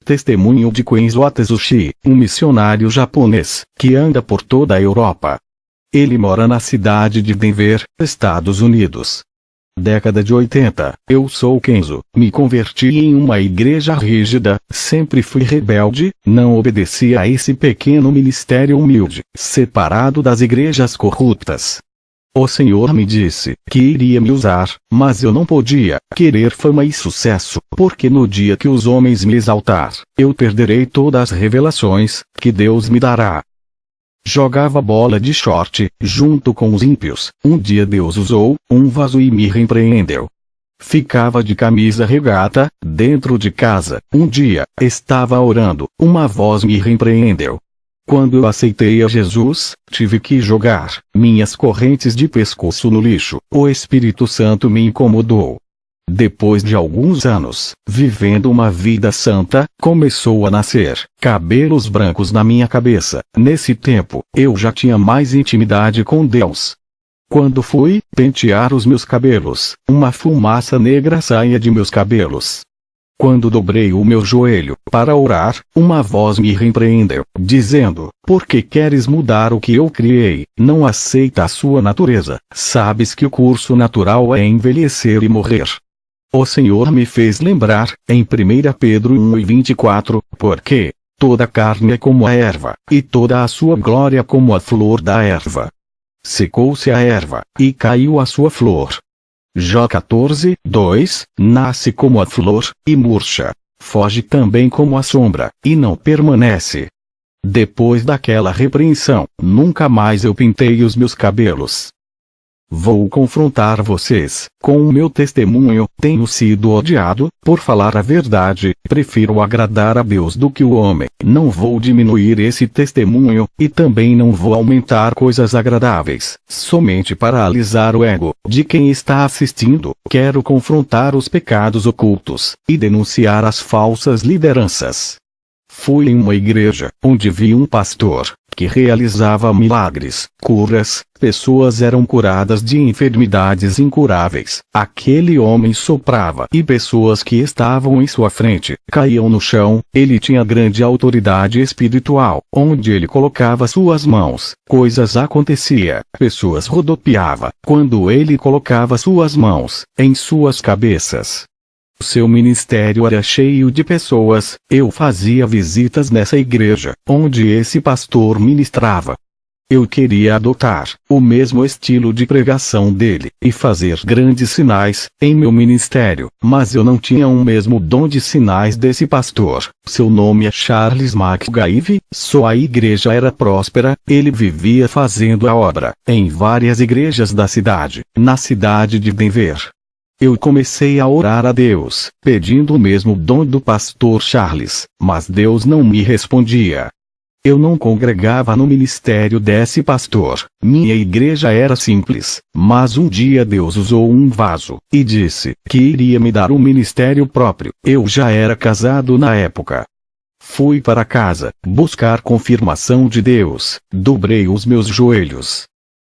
testemunho de Kenzo Atsushi, um missionário japonês, que anda por toda a Europa. Ele mora na cidade de Denver, Estados Unidos. Década de 80, eu sou Kenzo, me converti em uma igreja rígida, sempre fui rebelde, não obedeci a esse pequeno ministério humilde, separado das igrejas corruptas. O Senhor me disse que iria me usar, mas eu não podia querer fama e sucesso, porque no dia que os homens me exaltar, eu perderei todas as revelações que Deus me dará. Jogava bola de short, junto com os ímpios. Um dia Deus usou um vaso e me repreendeu. Ficava de camisa regata, dentro de casa. Um dia, estava orando, uma voz me repreendeu. Quando eu aceitei a Jesus, tive que jogar minhas correntes de pescoço no lixo. O Espírito Santo me incomodou. Depois de alguns anos, vivendo uma vida santa, começou a nascer cabelos brancos na minha cabeça. Nesse tempo, eu já tinha mais intimidade com Deus. Quando fui pentear os meus cabelos, uma fumaça negra saía de meus cabelos. Quando dobrei o meu joelho para orar, uma voz me repreendeu, dizendo: "Por que queres mudar o que eu criei? Não aceita a sua natureza. Sabes que o curso natural é envelhecer e morrer." O Senhor me fez lembrar, em 1 Pedro 1:24, porque toda carne é como a erva, e toda a sua glória como a flor da erva. Secou-se a erva, e caiu a sua flor. Jó 14:2, nasce como a flor, e murcha. Foge também como a sombra, e não permanece. Depois daquela repreensão, nunca mais eu pintei os meus cabelos. Vou confrontar vocês com o meu testemunho. Tenho sido odiado por falar a verdade. Prefiro agradar a Deus do que o homem. Não vou diminuir esse testemunho, e também não vou aumentar coisas agradáveis, somente para alisar o ego de quem está assistindo. Quero confrontar os pecados ocultos e denunciar as falsas lideranças. Fui em uma igreja onde vi um pastor que realizava milagres, curas, pessoas eram curadas de enfermidades incuráveis. Aquele homem soprava e pessoas que estavam em sua frente caíam no chão. Ele tinha grande autoridade espiritual. Onde ele colocava suas mãos, coisas acontecia. Pessoas rodopiavam quando ele colocava suas mãos em suas cabeças. Seu ministério era cheio de pessoas. Eu fazia visitas nessa igreja, onde esse pastor ministrava. Eu queria adotar o mesmo estilo de pregação dele, e fazer grandes sinais em meu ministério, mas eu não tinha o mesmo dom de sinais desse pastor. Seu nome é Charles McGive. Sua igreja era próspera, ele vivia fazendo a obra em várias igrejas da cidade, na cidade de Denver. Eu comecei a orar a Deus, pedindo o mesmo dom do pastor Charles, mas Deus não me respondia. Eu não congregava no ministério desse pastor. Minha igreja era simples, mas um dia Deus usou um vaso, e disse que iria me dar um ministério próprio. Eu já era casado na época. Fui para casa, buscar confirmação de Deus, dobrei os meus joelhos.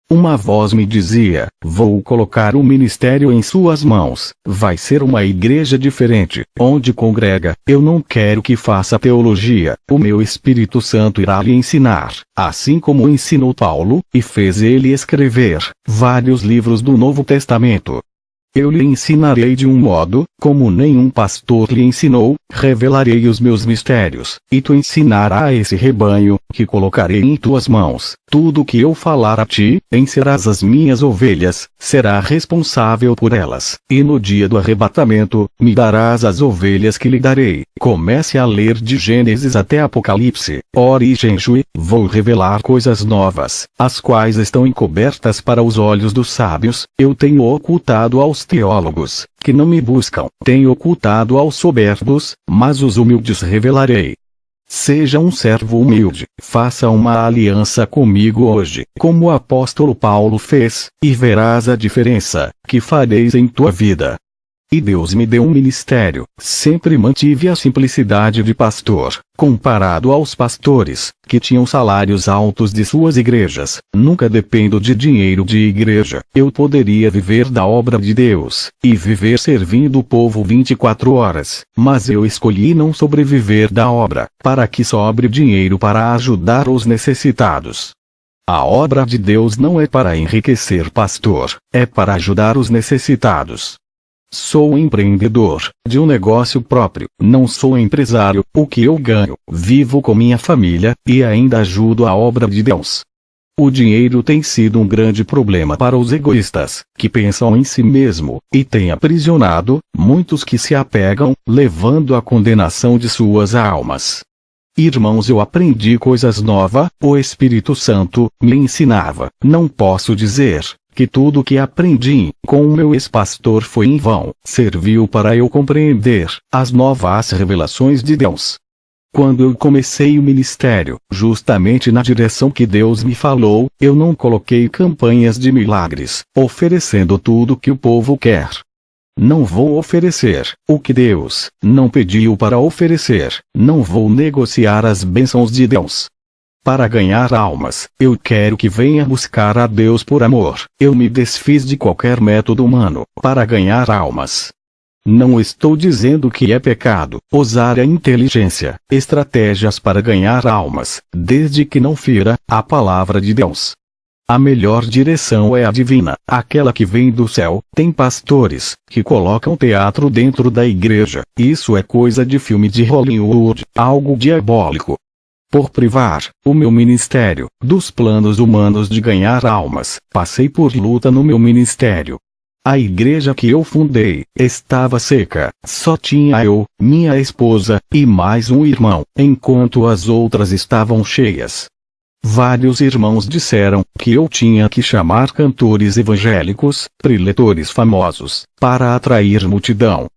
Uma voz me dizia: "Vou colocar o ministério em suas mãos. Vai ser uma igreja diferente, onde congrega. Eu não quero que faça teologia. O meu Espírito Santo irá lhe ensinar, assim como ensinou Paulo, e fez ele escrever vários livros do Novo Testamento. Eu lhe ensinarei de um modo, como nenhum pastor lhe ensinou, revelarei os meus mistérios, e tu ensinarás a esse rebanho, que colocarei em tuas mãos. Tudo o que eu falar a ti, serás as minhas ovelhas, será responsável por elas, e no dia do arrebatamento, me darás as ovelhas que lhe darei." Comece a ler de Gênesis até Apocalipse. Ore e jejue. Vou revelar coisas novas, as quais estão encobertas para os olhos dos sábios. Eu tenho ocultado aos teólogos, que não me buscam. Tenho ocultado aos soberbos, mas os humildes revelarei. Seja um servo humilde, faça uma aliança comigo hoje, como o apóstolo Paulo fez, e verás a diferença que fareis em tua vida. e Deus me deu um ministério. Sempre mantive a simplicidade de pastor, comparado aos pastores, que tinham salários altos de suas igrejas. Nunca dependo de dinheiro de igreja. Eu poderia viver da obra de Deus, e viver servindo o povo 24 horas, mas eu escolhi não sobreviver da obra, para que sobre dinheiro para ajudar os necessitados. A obra de Deus não é para enriquecer pastor, é para ajudar os necessitados. Sou empreendedor, de um negócio próprio, não sou empresário. O que eu ganho, vivo com minha família, e ainda ajudo a obra de Deus. O dinheiro tem sido um grande problema para os egoístas, que pensam em si mesmo, e tem aprisionado muitos que se apegam, levando à condenação de suas almas. Irmãos, eu aprendi coisas novas, o Espírito Santo me ensinava. Não posso dizer que tudo que aprendi com o meu ex-pastor foi em vão. Serviu para eu compreender as novas revelações de Deus. Quando eu comecei o ministério, justamente na direção que Deus me falou, eu não coloquei campanhas de milagres, oferecendo tudo que o povo quer. Não vou oferecer o que Deus não pediu para oferecer. Não vou negociar as bênçãos de Deus. Para ganhar almas, eu quero que venha buscar a Deus por amor. Eu me desfiz de qualquer método humano para ganhar almas. Não estou dizendo que é pecado usar a inteligência, estratégias para ganhar almas, desde que não fira a palavra de Deus. A melhor direção é a divina, aquela que vem do céu. Tem pastores que colocam teatro dentro da igreja. Isso é coisa de filme de Hollywood, algo diabólico. Por privar o meu ministério dos planos humanos de ganhar almas, passei por luta no meu ministério. A igreja que eu fundei estava seca, só tinha eu, minha esposa, e mais um irmão, enquanto as outras estavam cheias. Vários irmãos disseram que eu tinha que chamar cantores evangélicos, preletores famosos, para atrair multidão.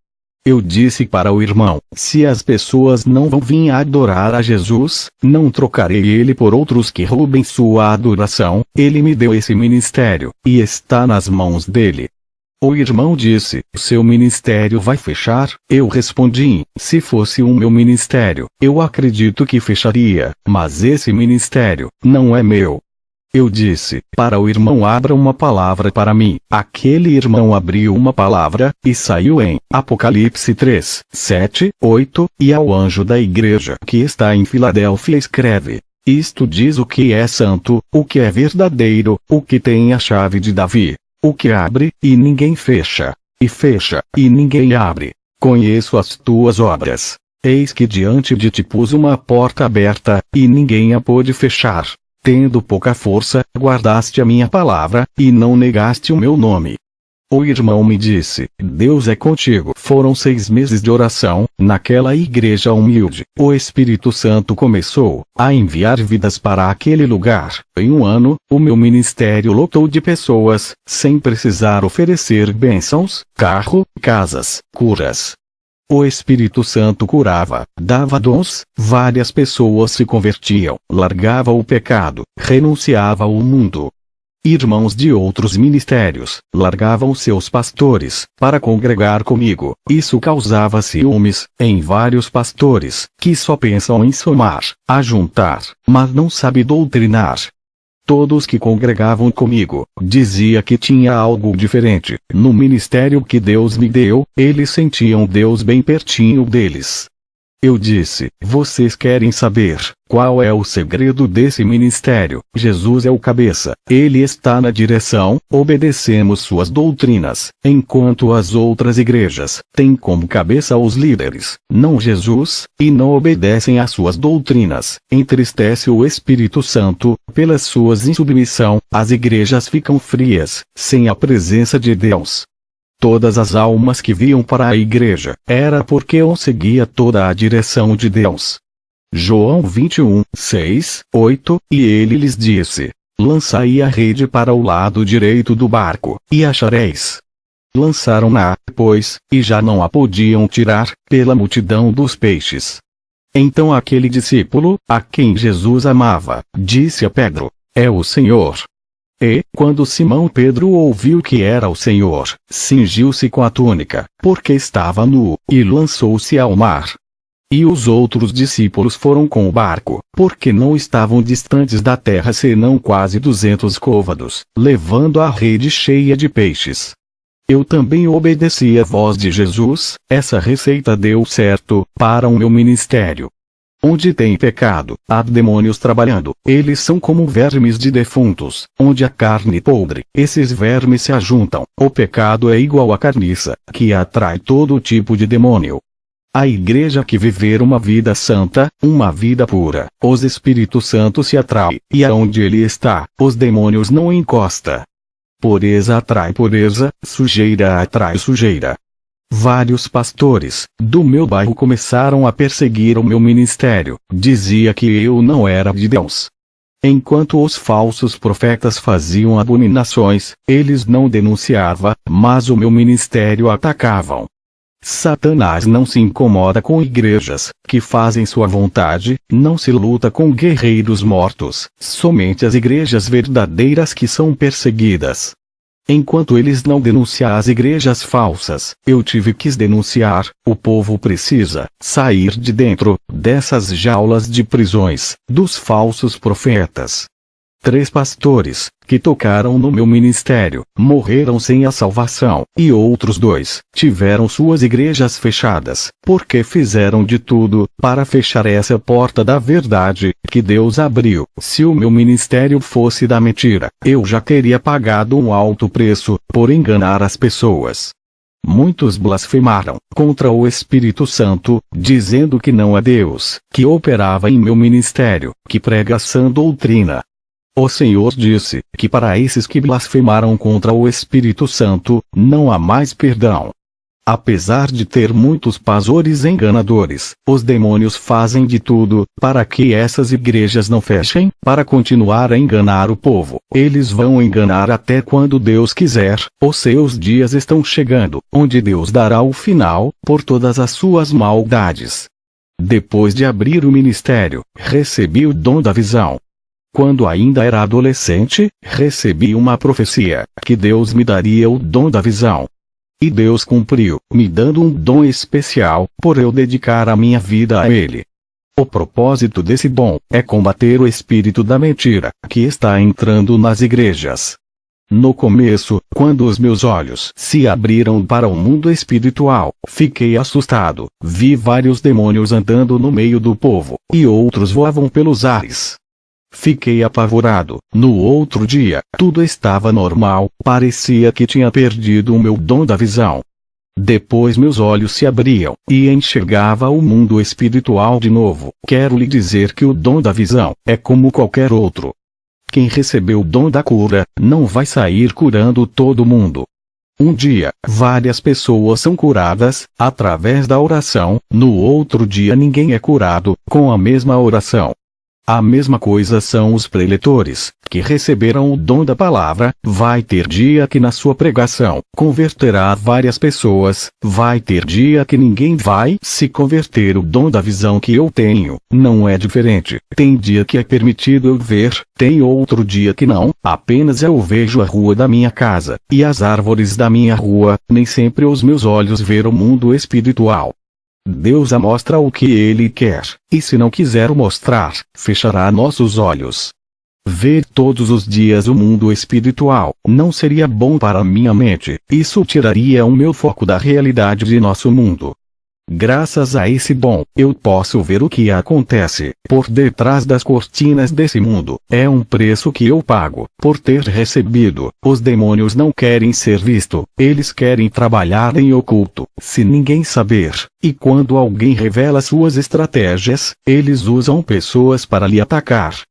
Eu disse para o irmão: se as pessoas não vão vir adorar a Jesus, não trocarei ele por outros que roubem sua adoração. Ele me deu esse ministério, e está nas mãos dele. O irmão disse: seu ministério vai fechar? Eu respondi: se fosse o meu ministério, eu acredito que fecharia, mas esse ministério não é meu. Eu disse para o irmão: abra uma palavra para mim. Aquele irmão abriu uma palavra, e saiu em Apocalipse 3, 7, 8, e ao anjo da igreja que está em Filadélfia escreve: isto diz o que é santo, o que é verdadeiro, o que tem a chave de Davi. O que abre, e ninguém fecha, e fecha, e ninguém abre. Conheço as tuas obras. Eis que diante de ti pus uma porta aberta, e ninguém a pôde fechar. Tendo pouca força, guardaste a minha palavra, e não negaste o meu nome. O irmão me disse: Deus é contigo. Foram 6 meses de oração, naquela igreja humilde. O Espírito Santo começou a enviar vidas para aquele lugar. Em um ano, o meu ministério lotou de pessoas, sem precisar oferecer bênçãos, carro, casas, curas. O Espírito Santo curava, dava dons, várias pessoas se convertiam, largava o pecado, renunciava ao mundo. Irmãos de outros ministérios largavam seus pastores para congregar comigo. Isso causava ciúmes em vários pastores que só pensam em somar, ajuntar, mas não sabem doutrinar. Todos que congregavam comigo dizia que tinha algo diferente no ministério que Deus me deu. Eles sentiam Deus bem pertinho deles. Eu disse: vocês querem saber qual é o segredo desse ministério? Jesus é o cabeça, ele está na direção, obedecemos suas doutrinas, enquanto as outras igrejas têm como cabeça os líderes, não Jesus, e não obedecem às suas doutrinas. Entristece o Espírito Santo, pelas suas insubmissão, as igrejas ficam frias, sem a presença de Deus. Todas as almas que viam para a igreja, era porque eu seguia toda a direção de Deus. João 21, 6, 8, e ele lhes disse: lançai a rede para o lado direito do barco, e achareis. Lançaram-na, pois, e já não a podiam tirar, pela multidão dos peixes. Então aquele discípulo, a quem Jesus amava, disse a Pedro: é o Senhor. E, quando Simão Pedro ouviu que era o Senhor, cingiu-se com a túnica, porque estava nu, e lançou-se ao mar. E os outros discípulos foram com o barco, porque não estavam distantes da terra senão quase 200 côvados, levando a rede cheia de peixes. Eu também obedeci à voz de Jesus, essa receita deu certo, para o meu ministério. Onde tem pecado, há demônios trabalhando, eles são como vermes de defuntos, onde a carne podre, esses vermes se ajuntam, o pecado é igual à carniça, que atrai todo tipo de demônio. A igreja que viver uma vida santa, uma vida pura, os Espírito Santo se atrai, e aonde ele está, os demônios não encosta. Pureza atrai pureza, sujeira atrai sujeira. Vários pastores do meu bairro começaram a perseguir o meu ministério, dizia que eu não era de Deus. Enquanto os falsos profetas faziam abominações, eles não denunciavam, mas o meu ministério atacavam. Satanás não se incomoda com igrejas que fazem sua vontade, não se luta com guerreiros mortos, somente as igrejas verdadeiras que são perseguidas. Enquanto eles não denunciam as igrejas falsas, eu tive que denunciar, o povo precisa sair de dentro dessas jaulas de prisões, dos falsos profetas. 3 pastores, que tocaram no meu ministério, morreram sem a salvação, e outros 2, tiveram suas igrejas fechadas, porque fizeram de tudo, para fechar essa porta da verdade, que Deus abriu. Se o meu ministério fosse da mentira, eu já teria pagado um alto preço, por enganar as pessoas. Muitos blasfemaram contra o Espírito Santo, dizendo que não é Deus, que operava em meu ministério, que prega sã doutrina. O Senhor disse que para esses que blasfemaram contra o Espírito Santo, não há mais perdão. Apesar de ter muitos pastores enganadores, os demônios fazem de tudo para que essas igrejas não fechem, para continuar a enganar o povo. Eles vão enganar até quando Deus quiser, os seus dias estão chegando, onde Deus dará o final, por todas as suas maldades. Depois de abrir o ministério, recebi o dom da visão. Quando ainda era adolescente, recebi uma profecia, que Deus me daria o dom da visão. E Deus cumpriu, me dando um dom especial, por eu dedicar a minha vida a Ele. O propósito desse dom, é combater o espírito da mentira, que está entrando nas igrejas. No começo, quando os meus olhos se abriram para o mundo espiritual, fiquei assustado, vi vários demônios andando no meio do povo, e outros voavam pelos ares. Fiquei apavorado. No outro dia, tudo estava normal, parecia que tinha perdido o meu dom da visão. Depois meus olhos se abriam, e enxergava o mundo espiritual de novo. Quero lhe dizer que o dom da visão, é como qualquer outro. Quem recebeu o dom da cura, não vai sair curando todo mundo. Um dia, várias pessoas são curadas, através da oração, no outro dia ninguém é curado, com a mesma oração. A mesma coisa são os preletores, que receberam o dom da palavra, vai ter dia que na sua pregação, converterá várias pessoas, vai ter dia que ninguém vai se converter. O dom da visão que eu tenho, não é diferente, tem dia que é permitido eu ver, tem outro dia que não, apenas eu vejo a rua da minha casa, e as árvores da minha rua, nem sempre os meus olhos veem o mundo espiritual. Deus mostra o que Ele quer, e se não quiser mostrar, fechará nossos olhos. Ver todos os dias o mundo espiritual, não seria bom para minha mente, isso tiraria o meu foco da realidade de nosso mundo. Graças a esse dom, eu posso ver o que acontece por detrás das cortinas desse mundo. É um preço que eu pago por ter recebido. Os demônios não querem ser visto, eles querem trabalhar em oculto, se ninguém saber. E quando alguém revela suas estratégias, eles usam pessoas para lhe atacar.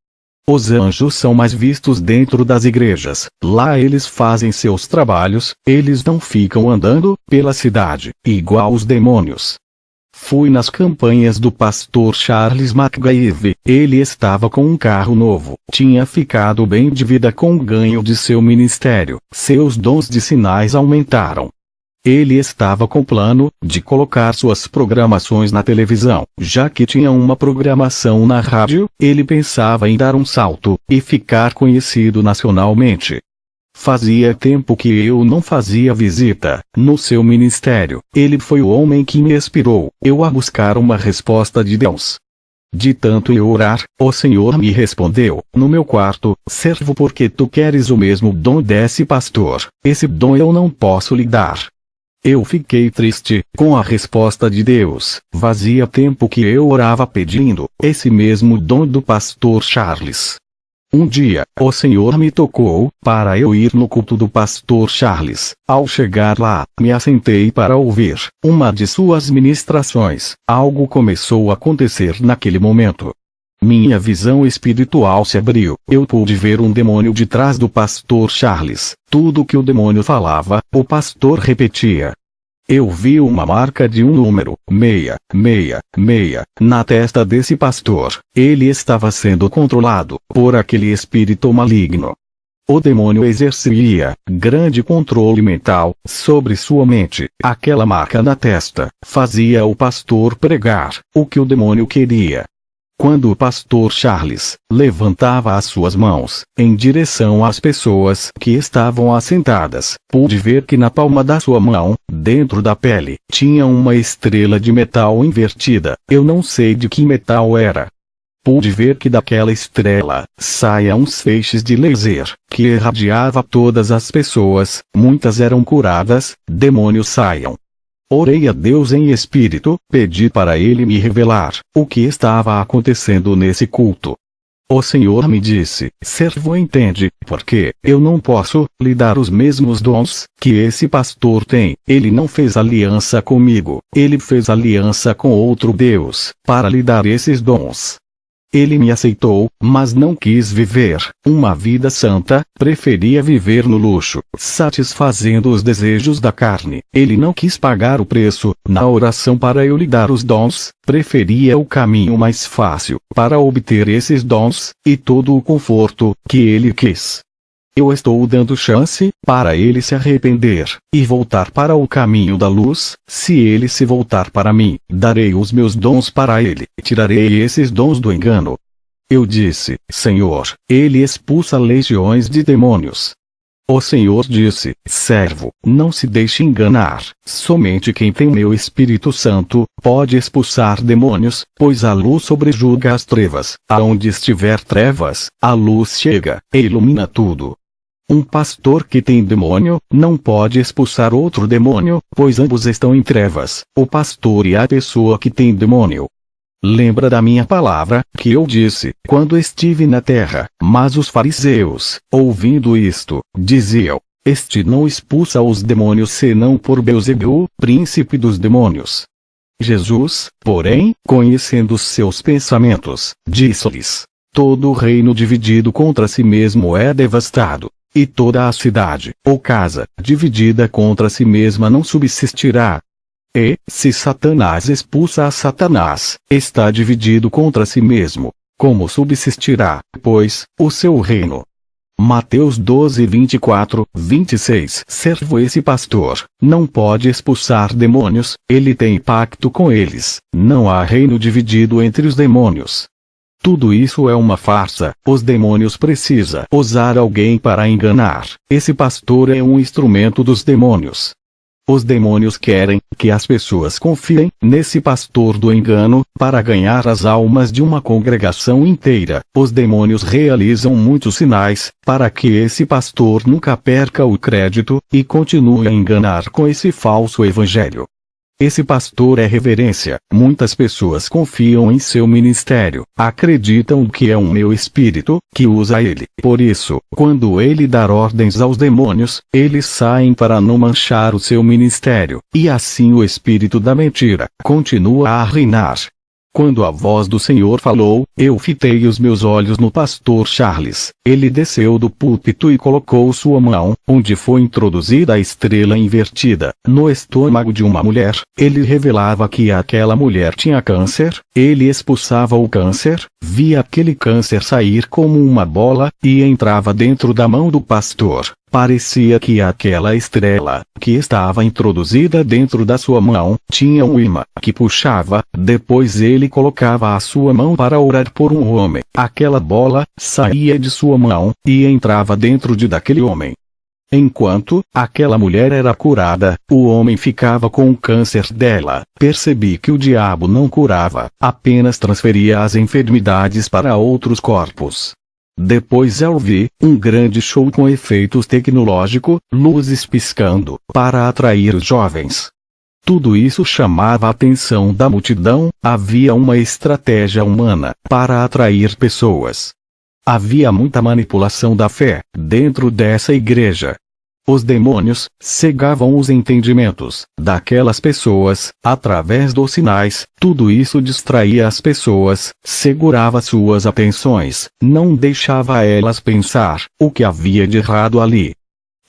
Os anjos são mais vistos dentro das igrejas, lá eles fazem seus trabalhos, eles não ficam andando pela cidade, igual os demônios. Fui nas campanhas do pastor Charles McGaeve, ele estava com um carro novo, tinha ficado bem de vida com o ganho de seu ministério, seus dons de sinais aumentaram. Ele estava com plano de colocar suas programações na televisão. Já que tinha uma programação na rádio, ele pensava em dar um salto e ficar conhecido nacionalmente. Fazia tempo que eu não fazia visita no seu ministério. Ele foi o homem que me inspirou a buscar uma resposta de Deus. De tanto eu orar, o Senhor me respondeu, no meu quarto: servo, porque tu queres o mesmo dom desse pastor, esse dom eu não posso lhe dar. Eu fiquei triste com a resposta de Deus. Fazia tempo que eu orava pedindo esse mesmo dom do pastor Charles. Um dia, o Senhor me tocou para eu ir no culto do pastor Charles. Ao chegar lá, me assentei para ouvir uma de suas ministrações. Algo começou a acontecer naquele momento. Minha visão espiritual se abriu. Eu pude ver um demônio de trás do pastor Charles. Tudo que o demônio falava, o pastor repetia. Eu vi uma marca de um número, 666, na testa desse pastor. Ele estava sendo controlado por aquele espírito maligno. O demônio exercia grande controle mental sobre sua mente. Aquela marca na testa fazia o pastor pregar o que o demônio queria. Quando o pastor Charles levantava as suas mãos em direção às pessoas que estavam assentadas, pude ver que na palma da sua mão, dentro da pele, tinha uma estrela de metal invertida. Eu não sei de que metal era. Pude ver que daquela estrela saia uns feixes de laser que irradiava todas as pessoas. Muitas eram curadas, demônios saiam. Orei a Deus em espírito, pedi para Ele me revelar o que estava acontecendo nesse culto. O Senhor me disse: servo, entende, porque eu não posso lhe dar os mesmos dons que esse pastor tem. Ele não fez aliança comigo, ele fez aliança com outro Deus para lhe dar esses dons. Ele me aceitou, mas não quis viver uma vida santa, preferia viver no luxo, satisfazendo os desejos da carne. Ele não quis pagar o preço na oração para eu lhe dar os dons, preferia o caminho mais fácil para obter esses dons e todo o conforto que ele quis. Eu estou dando chance para ele se arrepender e voltar para o caminho da luz. Se ele se voltar para mim, darei os meus dons para ele, tirarei esses dons do engano. Eu disse: Senhor, ele expulsa legiões de demônios. O Senhor disse: servo, não se deixe enganar. Somente quem tem meu Espírito Santo pode expulsar demônios, pois a luz sobrejuga as trevas. Aonde estiver trevas, a luz chega e ilumina tudo. Um pastor que tem demônio não pode expulsar outro demônio, pois ambos estão em trevas, o pastor e a pessoa que tem demônio. Lembra da minha palavra, que eu disse, quando estive na terra, mas os fariseus, ouvindo isto, diziam: este não expulsa os demônios senão por Beelzebul, príncipe dos demônios. Jesus, porém, conhecendo os seus pensamentos, disse-lhes: todo reino dividido contra si mesmo é devastado. E toda a cidade, ou casa, dividida contra si mesma não subsistirá. E, se Satanás expulsa a Satanás, está dividido contra si mesmo. Como subsistirá, pois, o seu reino? Mateus 12, 24, 26. Servo, esse pastor não pode expulsar demônios, ele tem pacto com eles. Não há reino dividido entre os demônios. Tudo isso é uma farsa. Os demônios precisam usar alguém para enganar. Esse pastor é um instrumento dos demônios. Os demônios querem que as pessoas confiem nesse pastor do engano para ganhar as almas de uma congregação inteira. Os demônios realizam muitos sinais para que esse pastor nunca perca o crédito e continue a enganar com esse falso evangelho. Esse pastor é reverência. Muitas pessoas confiam em seu ministério, acreditam que é um meu espírito que usa ele. Por isso, quando ele dar ordens aos demônios, eles saem para não manchar o seu ministério, e assim o espírito da mentira continua a reinar. Quando a voz do Senhor falou, eu fitei os meus olhos no pastor Charles. Ele desceu do púlpito e colocou sua mão, onde foi introduzida a estrela invertida, no estômago de uma mulher. Ele revelava que aquela mulher tinha câncer, ele expulsava o câncer, via aquele câncer sair como uma bola, e entrava dentro da mão do pastor. Parecia que aquela estrela, que estava introduzida dentro da sua mão, tinha um imã que puxava. Depois ele colocava a sua mão para orar por um homem. Aquela bola saía de sua mão, e entrava dentro daquele homem. Enquanto aquela mulher era curada, o homem ficava com o câncer dela. Percebi que o diabo não curava, apenas transferia as enfermidades para outros corpos. Depois eu vi um grande show com efeitos tecnológicos, luzes piscando, para atrair os jovens. Tudo isso chamava a atenção da multidão. Havia uma estratégia humana para atrair pessoas. Havia muita manipulação da fé dentro dessa igreja. Os demônios cegavam os entendimentos daquelas pessoas através dos sinais. Tudo isso distraía as pessoas, segurava suas atenções, não deixava elas pensar o que havia de errado ali.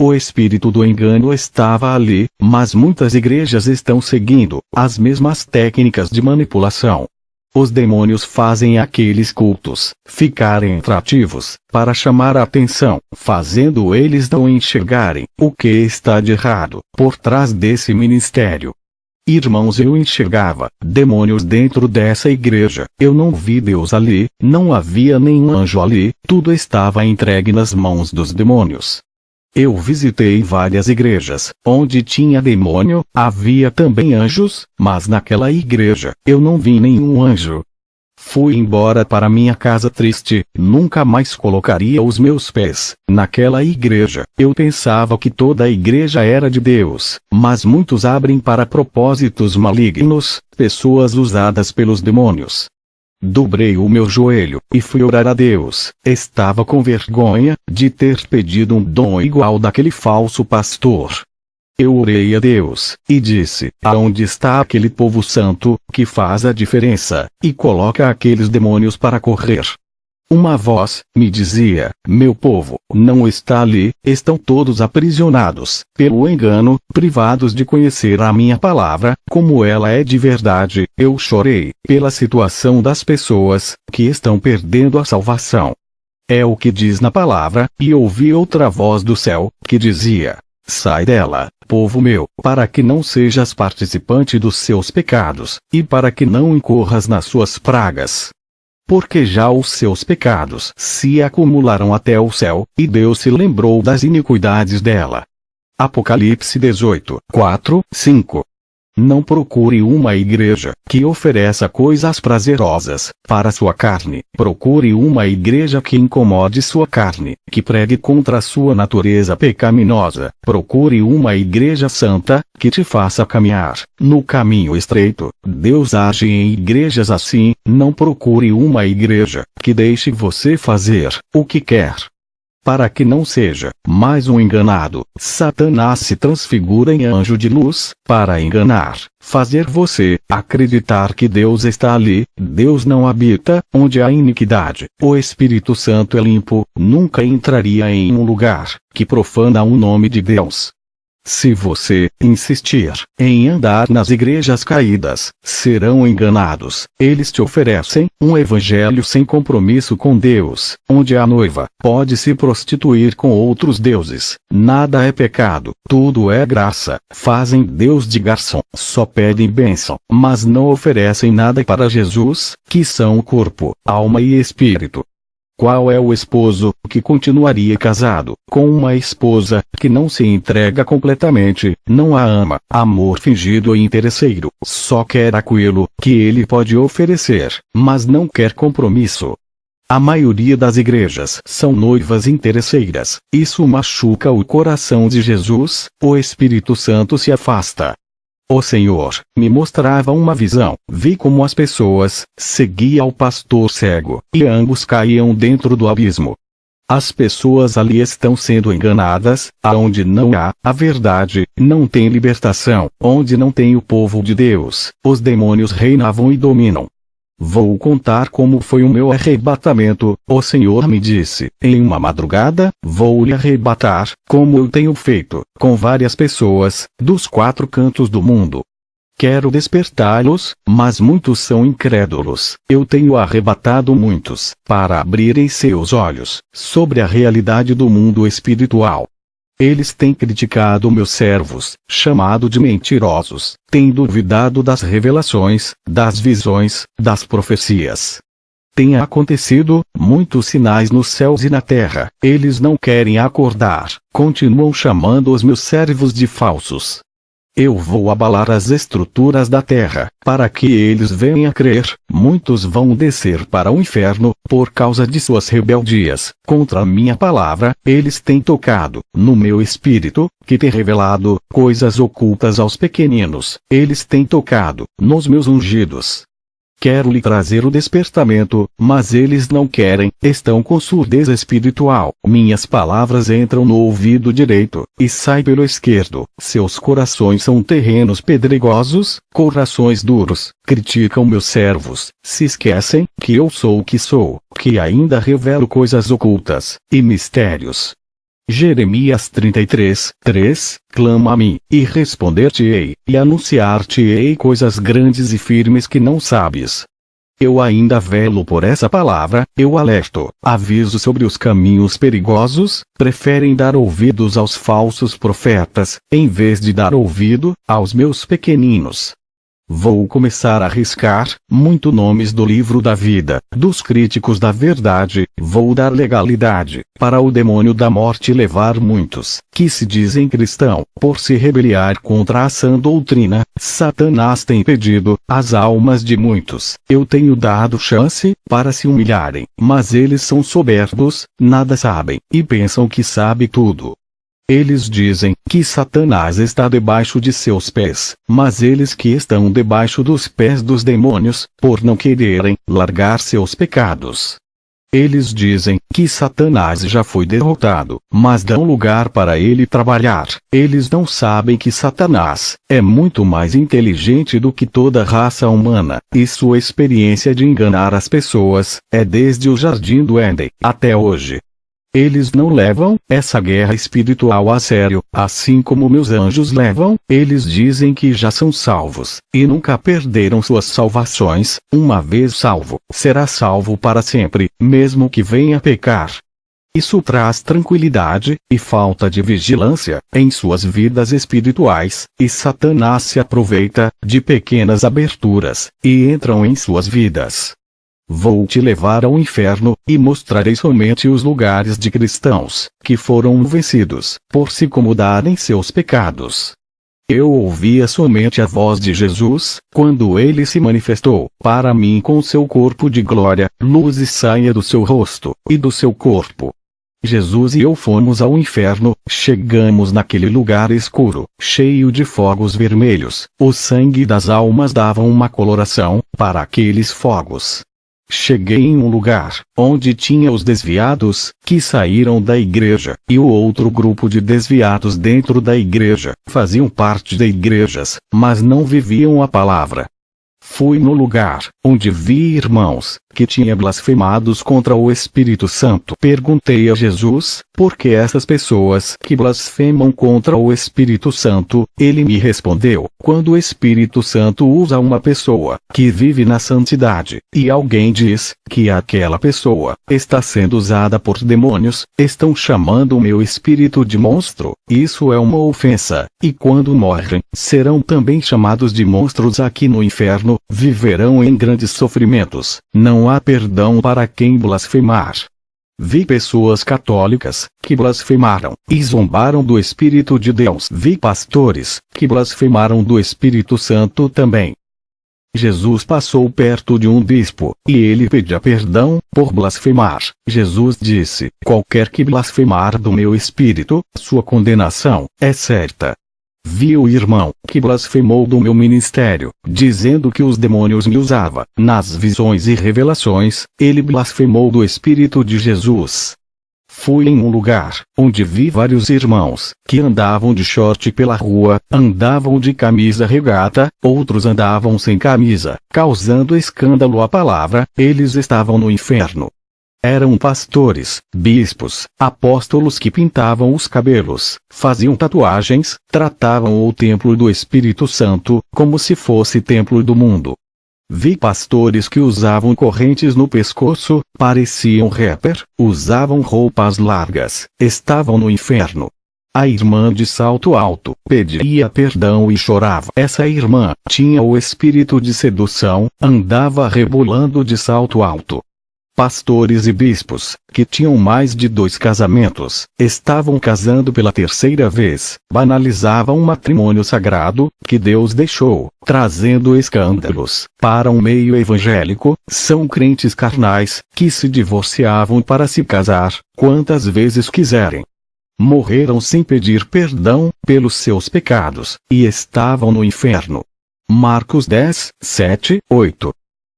O espírito do engano estava ali, mas muitas igrejas estão seguindo as mesmas técnicas de manipulação. Os demônios fazem aqueles cultos ficarem atrativos, para chamar a atenção, fazendo eles não enxergarem o que está de errado por trás desse ministério. Irmãos, eu enxergava demônios dentro dessa igreja. Eu não vi Deus ali, não havia nenhum anjo ali, tudo estava entregue nas mãos dos demônios. Eu visitei várias igrejas, onde tinha demônio, havia também anjos, mas naquela igreja, eu não vi nenhum anjo. Fui embora para minha casa triste, nunca mais colocaria os meus pés naquela igreja. Eu pensava que toda a igreja era de Deus, mas muitos abrem para propósitos malignos, pessoas usadas pelos demônios. Dobrei o meu joelho, e fui orar a Deus. Estava com vergonha, de ter pedido um dom igual daquele falso pastor. Eu orei a Deus, e disse, aonde está aquele povo santo, que faz a diferença, e coloca aqueles demônios para correr? Uma voz me dizia, meu povo não está ali, estão todos aprisionados pelo engano, privados de conhecer a minha palavra, como ela é de verdade. Eu chorei pela situação das pessoas que estão perdendo a salvação. É o que diz na palavra, e ouvi outra voz do céu, que dizia, sai dela, povo meu, para que não sejas participante dos seus pecados, e para que não incorras nas suas pragas. Porque já os seus pecados se acumularam até o céu, e Deus se lembrou das iniquidades dela. Apocalipse 18, 4, 5. Não procure uma igreja que ofereça coisas prazerosas para sua carne. Procure uma igreja que incomode sua carne, que pregue contra a sua natureza pecaminosa. Procure uma igreja santa, que te faça caminhar no caminho estreito. Deus age em igrejas assim. Não procure uma igreja que deixe você fazer o que quer. Para que não seja mais um enganado, Satanás se transfigura em anjo de luz, para enganar, fazer você acreditar que Deus está ali. Deus não habita onde há iniquidade. O Espírito Santo é limpo, nunca entraria em um lugar que profana o nome de Deus. Se você insistir em andar nas igrejas caídas, serão enganados. Eles te oferecem um evangelho sem compromisso com Deus, onde a noiva pode se prostituir com outros deuses. Nada é pecado, tudo é graça. Fazem Deus de garçom, só pedem bênção, mas não oferecem nada para Jesus, que são o corpo, alma e espírito. Qual é o esposo que continuaria casado com uma esposa que não se entrega completamente, não a ama? Amor fingido e interesseiro, só quer aquilo que ele pode oferecer, mas não quer compromisso. A maioria das igrejas são noivas interesseiras. Isso machuca o coração de Jesus. O Espírito Santo se afasta. O Senhor me mostrava uma visão. Vi como as pessoas seguiam o pastor cego, e ambos caíam dentro do abismo. As pessoas ali estão sendo enganadas. Aonde não há a verdade, não tem libertação. Onde não tem o povo de Deus, os demônios reinavam e dominam. Vou contar como foi o meu arrebatamento. O Senhor me disse, em uma madrugada, vou lhe arrebatar, como eu tenho feito com várias pessoas, dos 4 cantos do mundo. Quero despertá-los, mas muitos são incrédulos. Eu tenho arrebatado muitos, para abrirem seus olhos, sobre a realidade do mundo espiritual. Eles têm criticado meus servos, chamado de mentirosos, têm duvidado das revelações, das visões, das profecias. Tem acontecido muitos sinais nos céus e na terra. Eles não querem acordar, continuam chamando os meus servos de falsos. Eu vou abalar as estruturas da terra, para que eles venham a crer. Muitos vão descer para o inferno, por causa de suas rebeldias, contra a minha palavra. Eles têm tocado, no meu espírito, que tem revelado, coisas ocultas aos pequeninos. Eles têm tocado, nos meus ungidos. Quero lhe trazer o despertamento, mas eles não querem, estão com surdez espiritual. Minhas palavras entram no ouvido direito, e saem pelo esquerdo. Seus corações são terrenos pedregosos, corações duros, criticam meus servos, se esquecem que eu sou o que sou, que ainda revelo coisas ocultas, e mistérios. Jeremias 33, 3, clama a mim, e responder-te-ei, e anunciar-te-ei coisas grandes e firmes que não sabes. Eu ainda velo por essa palavra, eu alerto, aviso sobre os caminhos perigosos. Preferem dar ouvidos aos falsos profetas, em vez de dar ouvido aos meus pequeninos. Vou começar a riscar muito nomes do livro da vida, dos críticos da verdade. Vou dar legalidade para o demônio da morte levar muitos, que se dizem cristão, por se rebeliar contra a sã doutrina. Satanás tem impedido as almas de muitos. Eu tenho dado chance para se humilharem, mas eles são soberbos, nada sabem, e pensam que sabe tudo. Eles dizem que Satanás está debaixo de seus pés, mas eles que estão debaixo dos pés dos demônios, por não quererem largar seus pecados. Eles dizem que Satanás já foi derrotado, mas dão lugar para ele trabalhar. Eles não sabem que Satanás é muito mais inteligente do que toda a raça humana, e sua experiência de enganar as pessoas é desde o Jardim do Éden até hoje. Eles não levam essa guerra espiritual a sério, assim como meus anjos levam. Eles dizem que já são salvos, e nunca perderam suas salvações. Uma vez salvo, será salvo para sempre, mesmo que venha pecar. Isso traz tranquilidade, e falta de vigilância, em suas vidas espirituais, e Satanás se aproveita de pequenas aberturas, e entram em suas vidas. Vou te levar ao inferno, e mostrarei somente os lugares de cristãos, que foram vencidos, por se acomodarem seus pecados. Eu ouvia somente a voz de Jesus, quando ele se manifestou para mim com seu corpo de glória, luz e saia do seu rosto, e do seu corpo. Jesus e eu fomos ao inferno, chegamos naquele lugar escuro, cheio de fogos vermelhos. O sangue das almas dava uma coloração para aqueles fogos. Cheguei em um lugar, onde tinha os desviados, que saíram da igreja, e o outro grupo de desviados dentro da igreja. Faziam parte de igrejas, mas não viviam a palavra. Fui no lugar, onde vi irmãos, que tinham blasfemados contra o Espírito Santo. Perguntei a Jesus, por que essas pessoas que blasfemam contra o Espírito Santo? Ele me respondeu, quando o Espírito Santo usa uma pessoa, que vive na santidade, e alguém diz, que aquela pessoa, está sendo usada por demônios, estão chamando o meu espírito de monstro. Isso é uma ofensa, e quando morrem, serão também chamados de monstros aqui no inferno, viverão em grandes sofrimentos. Não há perdão para quem blasfemar. Vi pessoas católicas, que blasfemaram, e zombaram do Espírito de Deus. Vi pastores, que blasfemaram do Espírito Santo também. Jesus passou perto de um bispo, e ele pedia perdão, por blasfemar. Jesus disse, qualquer que blasfemar do meu Espírito, sua condenação, é certa. Vi o irmão, que blasfemou do meu ministério, dizendo que os demônios me usava. Nas visões e revelações, ele blasfemou do Espírito de Jesus. Fui em um lugar, onde vi vários irmãos, que andavam de short pela rua, andavam de camisa regata, outros andavam sem camisa, causando escândalo à palavra. Eles estavam no inferno. Eram pastores, bispos, apóstolos que pintavam os cabelos, faziam tatuagens, tratavam o templo do Espírito Santo como se fosse templo do mundo. Vi pastores que usavam correntes no pescoço, pareciam rapper, usavam roupas largas, estavam no inferno. A irmã de salto alto pedia perdão e chorava. Essa irmã tinha o espírito de sedução, andava rebolando de salto alto. Pastores e bispos, que tinham mais de 2 casamentos, estavam casando pela 3ª vez, banalizavam o matrimônio sagrado, que Deus deixou, trazendo escândalos para um meio evangélico. São crentes carnais, que se divorciavam para se casar, quantas vezes quiserem. Morreram sem pedir perdão pelos seus pecados, e estavam no inferno. Marcos 10, 7, 8.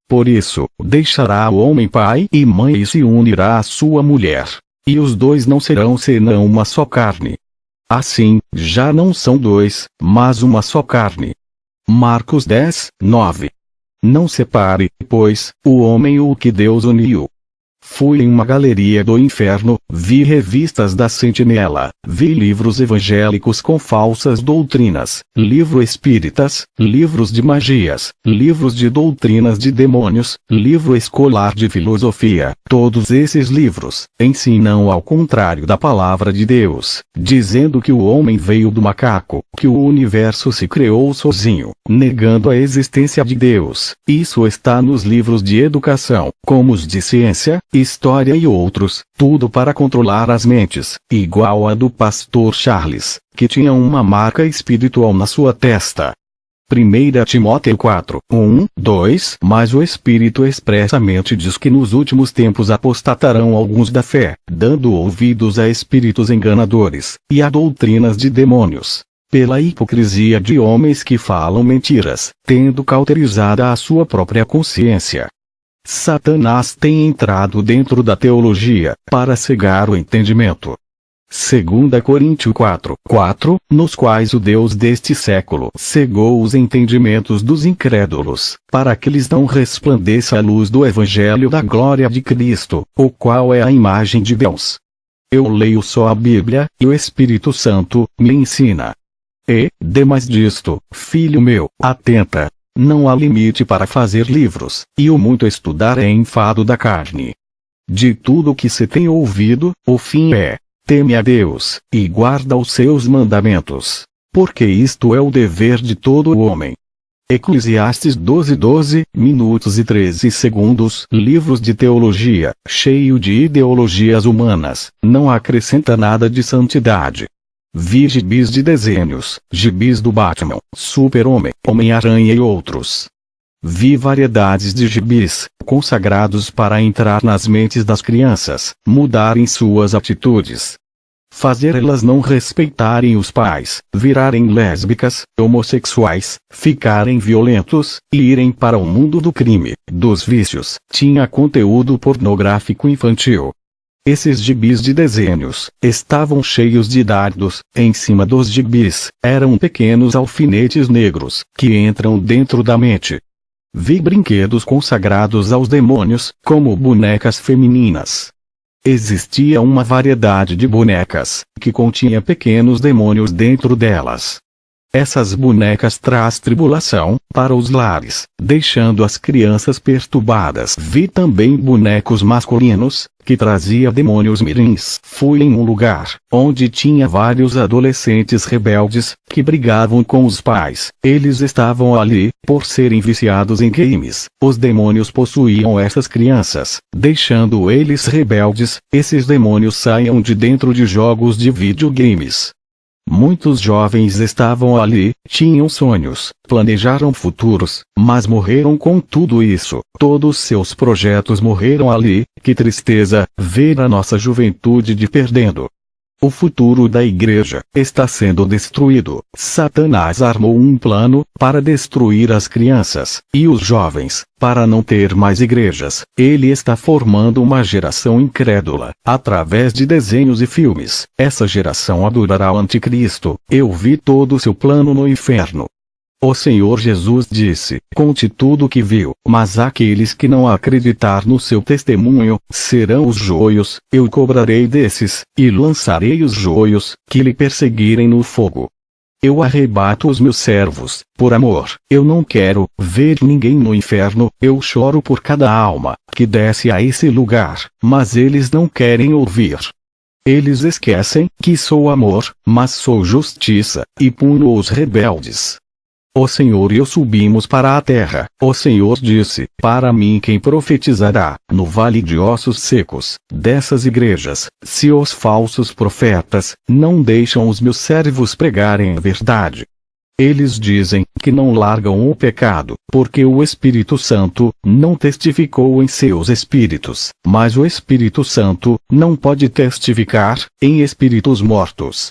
Por isso, deixará o homem pai e mãe e se unirá à sua mulher. E os dois não serão senão uma só carne. Assim, já não são 2, mas uma só carne. Marcos 10, 9. Não separe, pois, o homem o que Deus uniu. Fui em uma galeria do inferno, vi revistas da Sentinela, vi livros evangélicos com falsas doutrinas, livros espíritas, livros de magias, livros de doutrinas de demônios, livro escolar de filosofia. Todos esses livros ensinam ao contrário da palavra de Deus, dizendo que o homem veio do macaco, que o universo se criou sozinho, negando a existência de Deus. Isso está nos livros de educação, como os de ciência, história e outros, tudo para controlar as mentes, igual a do pastor Charles, que tinha uma marca espiritual na sua testa. 1 Timóteo 4, 1, 2. Mas o Espírito expressamente diz que nos últimos tempos apostatarão alguns da fé, dando ouvidos a espíritos enganadores, e a doutrinas de demônios, pela hipocrisia de homens que falam mentiras, tendo cauterizada a sua própria consciência. Satanás tem entrado dentro da teologia, para cegar o entendimento. 2 Coríntios 4, 4, nos quais o Deus deste século cegou os entendimentos dos incrédulos, para que lhes não resplandeça a luz do Evangelho da glória de Cristo, o qual é a imagem de Deus. Eu leio só a Bíblia, e o Espírito Santo me ensina. E, demais disto, filho meu, atenta. Não há limite para fazer livros, e o muito estudar é enfado da carne. De tudo o que se tem ouvido, o fim é: teme a Deus, e guarda os seus mandamentos, porque isto é o dever de todo o homem. Eclesiastes 12, 12 minutos e 13 segundos. Livros de teologia, cheio de ideologias humanas, não acrescenta nada de santidade. Vi gibis de desenhos, gibis do Batman, Super-Homem, Homem-Aranha e outros. Vi variedades de gibis, consagrados para entrar nas mentes das crianças, mudarem suas atitudes, fazer elas não respeitarem os pais, virarem lésbicas, homossexuais, ficarem violentos, e irem para o mundo do crime, dos vícios. Tinha conteúdo pornográfico infantil. Esses gibis de desenhos estavam cheios de dardos. Em cima dos gibis eram pequenos alfinetes negros que entram dentro da mente. Vi brinquedos consagrados aos demônios, como bonecas femininas. Existia uma variedade de bonecas que continha pequenos demônios dentro delas. Essas bonecas traz tribulação para os lares, deixando as crianças perturbadas. Vi também bonecos masculinos, que trazia demônios mirins. Fui em um lugar, onde tinha vários adolescentes rebeldes, que brigavam com os pais. Eles estavam ali, por serem viciados em games. Os demônios possuíam essas crianças, deixando eles rebeldes. Esses demônios saíam de dentro de jogos de videogames. Muitos jovens estavam ali, tinham sonhos, planejaram futuros, mas morreram com tudo isso. Todos seus projetos morreram ali. Que tristeza, ver a nossa juventude de perdendo. O futuro da igreja está sendo destruído. Satanás armou um plano para destruir as crianças e os jovens, para não ter mais igrejas. Ele está formando uma geração incrédula, através de desenhos e filmes. Essa geração adorará o anticristo. Eu vi todo o seu plano no inferno. O Senhor Jesus disse: conte tudo o que viu, mas aqueles que não acreditar no seu testemunho, serão os joios, eu cobrarei desses, e lançarei os joios, que lhe perseguirem no fogo. Eu arrebato os meus servos, por amor, eu não quero ver ninguém no inferno, eu choro por cada alma, que desce a esse lugar, mas eles não querem ouvir. Eles esquecem que sou amor, mas sou justiça, e puno os rebeldes. O Senhor e eu subimos para a terra. O Senhor disse: para mim quem profetizará, no vale de ossos secos, dessas igrejas, se os falsos profetas, não deixam os meus servos pregarem a verdade? Eles dizem que não largam o pecado, porque o Espírito Santo não testificou em seus espíritos, mas o Espírito Santo não pode testificar em espíritos mortos.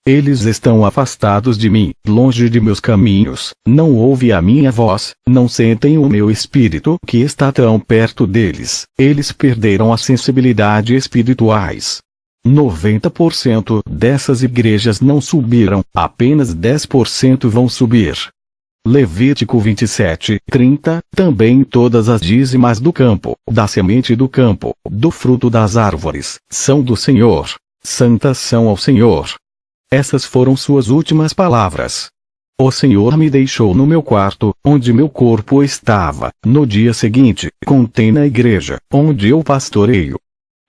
Eles estão afastados de mim, longe de meus caminhos, não ouvem a minha voz, não sentem o meu espírito que está tão perto deles, eles perderam a sensibilidade espirituais. 90% dessas igrejas não subiram, apenas 10% vão subir. Levítico 27:30, também todas as dízimas do campo, da semente do campo, do fruto das árvores, são do Senhor. Santas são ao Senhor. Essas foram suas últimas palavras. O Senhor me deixou no meu quarto, onde meu corpo estava. No dia seguinte, contei na igreja, onde eu pastoreio.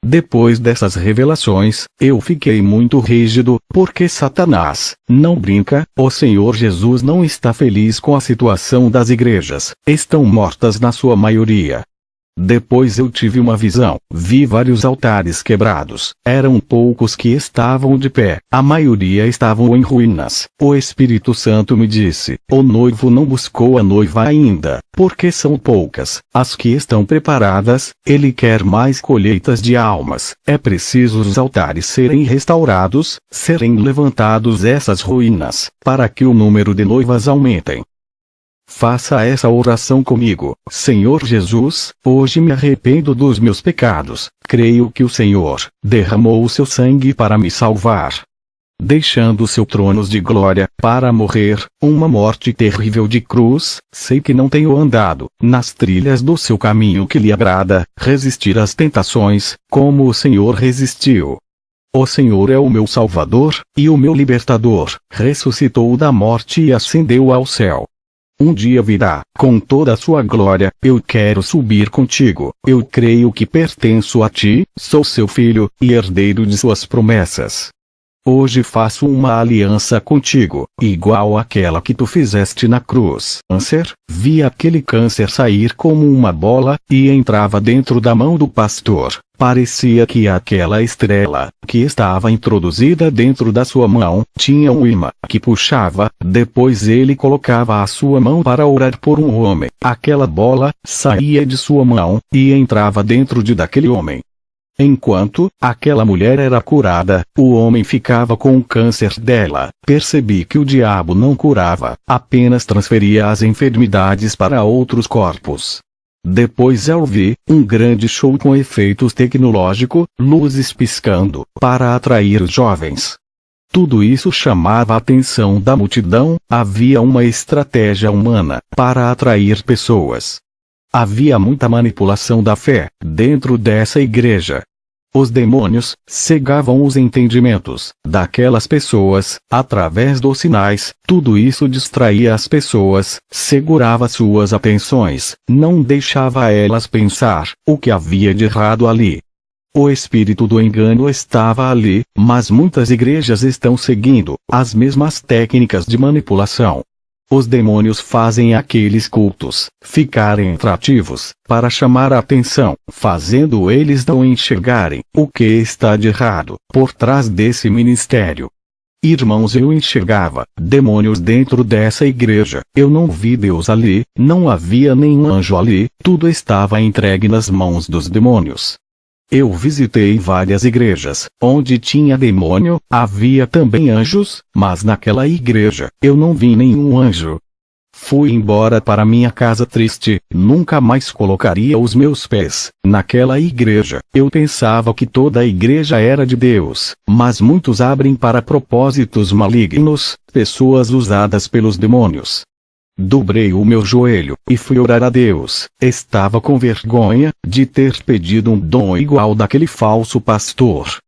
Depois dessas revelações, eu fiquei muito rígido, porque Satanás não brinca. O Senhor Jesus não está feliz com a situação das igrejas, estão mortas na sua maioria. Depois eu tive uma visão, vi vários altares quebrados, eram poucos que estavam de pé, a maioria estavam em ruínas. O Espírito Santo me disse: o noivo não buscou a noiva ainda, porque são poucas as que estão preparadas, ele quer mais colheitas de almas, é preciso os altares serem restaurados, serem levantados essas ruínas, para que o número de noivas aumentem. Faça essa oração comigo. Senhor Jesus, hoje me arrependo dos meus pecados, creio que o Senhor derramou o seu sangue para me salvar, deixando seu trono de glória, para morrer, uma morte terrível de cruz. Sei que não tenho andado nas trilhas do seu caminho que lhe agrada, resistir às tentações, como o Senhor resistiu. O Senhor é o meu Salvador, e o meu Libertador, ressuscitou da morte e ascendeu ao céu. Um dia virá, com toda a sua glória, eu quero subir contigo, eu creio que pertenço a ti, sou seu filho, e herdeiro de suas promessas. Hoje faço uma aliança contigo, igual àquela que tu fizeste na cruz. Câncer, vi aquele câncer sair como uma bola, e entrava dentro da mão do pastor. Parecia que aquela estrela, que estava introduzida dentro da sua mão, tinha um imã, que puxava, depois ele colocava a sua mão para orar por um homem. Aquela bola, saía de sua mão, e entrava dentro daquele homem. Enquanto aquela mulher era curada, o homem ficava com o câncer dela. Percebi que o diabo não curava, apenas transferia as enfermidades para outros corpos. Depois eu vi um grande show com efeitos tecnológicos, luzes piscando, para atrair os jovens. Tudo isso chamava a atenção da multidão, havia uma estratégia humana, para atrair pessoas. Havia muita manipulação da fé, dentro dessa igreja. Os demônios cegavam os entendimentos daquelas pessoas, através dos sinais, tudo isso distraía as pessoas, segurava suas atenções, não deixava elas pensar o que havia de errado ali. O espírito do engano estava ali, mas muitas igrejas estão seguindo as mesmas técnicas de manipulação. Os demônios fazem aqueles cultos ficarem atrativos, para chamar a atenção, fazendo eles não enxergarem o que está de errado por trás desse ministério. Irmãos, eu enxergava demônios dentro dessa igreja, eu não vi Deus ali, não havia nenhum anjo ali, tudo estava entregue nas mãos dos demônios. Eu visitei várias igrejas, onde tinha demônio, havia também anjos, mas naquela igreja, eu não vi nenhum anjo. Fui embora para minha casa triste, nunca mais colocaria os meus pés naquela igreja. Eu pensava que toda a igreja era de Deus, mas muitos abrem para propósitos malignos, pessoas usadas pelos demônios. Dobrei o meu joelho, e fui orar a Deus. Estava com vergonha, de ter pedido um dom igual daquele falso pastor.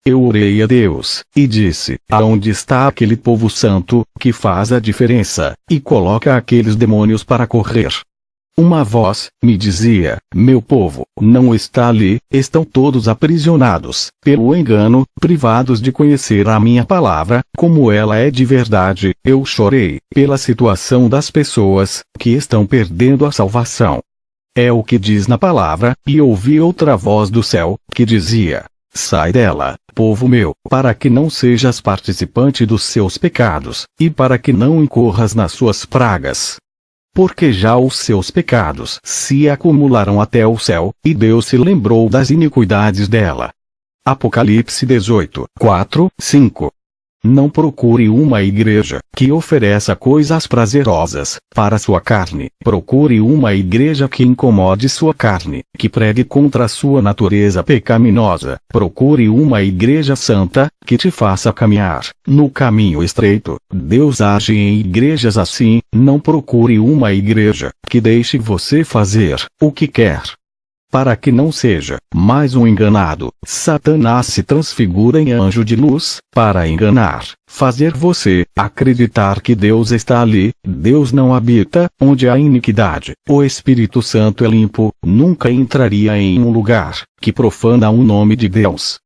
Eu orei a Deus, e disse: aonde está aquele povo santo, que faz a diferença, e coloca aqueles demônios para correr? Uma voz me dizia: meu povo não está ali, estão todos aprisionados, pelo engano, privados de conhecer a minha palavra, como ela é de verdade. Eu chorei, pela situação das pessoas, que estão perdendo a salvação. É o que diz na palavra, e ouvi outra voz do céu, que dizia: sai dela, povo meu, para que não sejas participante dos seus pecados, e para que não incorras nas suas pragas. Porque já os seus pecados se acumularam até o céu, e Deus se lembrou das iniquidades dela. Apocalipse 18, 4, 5. Não procure uma igreja que ofereça coisas prazerosas para sua carne. Procure uma igreja que incomode sua carne, que pregue contra a sua natureza pecaminosa. Procure uma igreja santa, que te faça caminhar no caminho estreito. Deus age em igrejas assim. Não procure uma igreja que deixe você fazer o que quer. Para que não seja mais um enganado, Satanás se transfigura em anjo de luz, para enganar, fazer você acreditar que Deus está ali. Deus não habita onde há iniquidade. O Espírito Santo é limpo, nunca entraria em um lugar que profana o nome de Deus.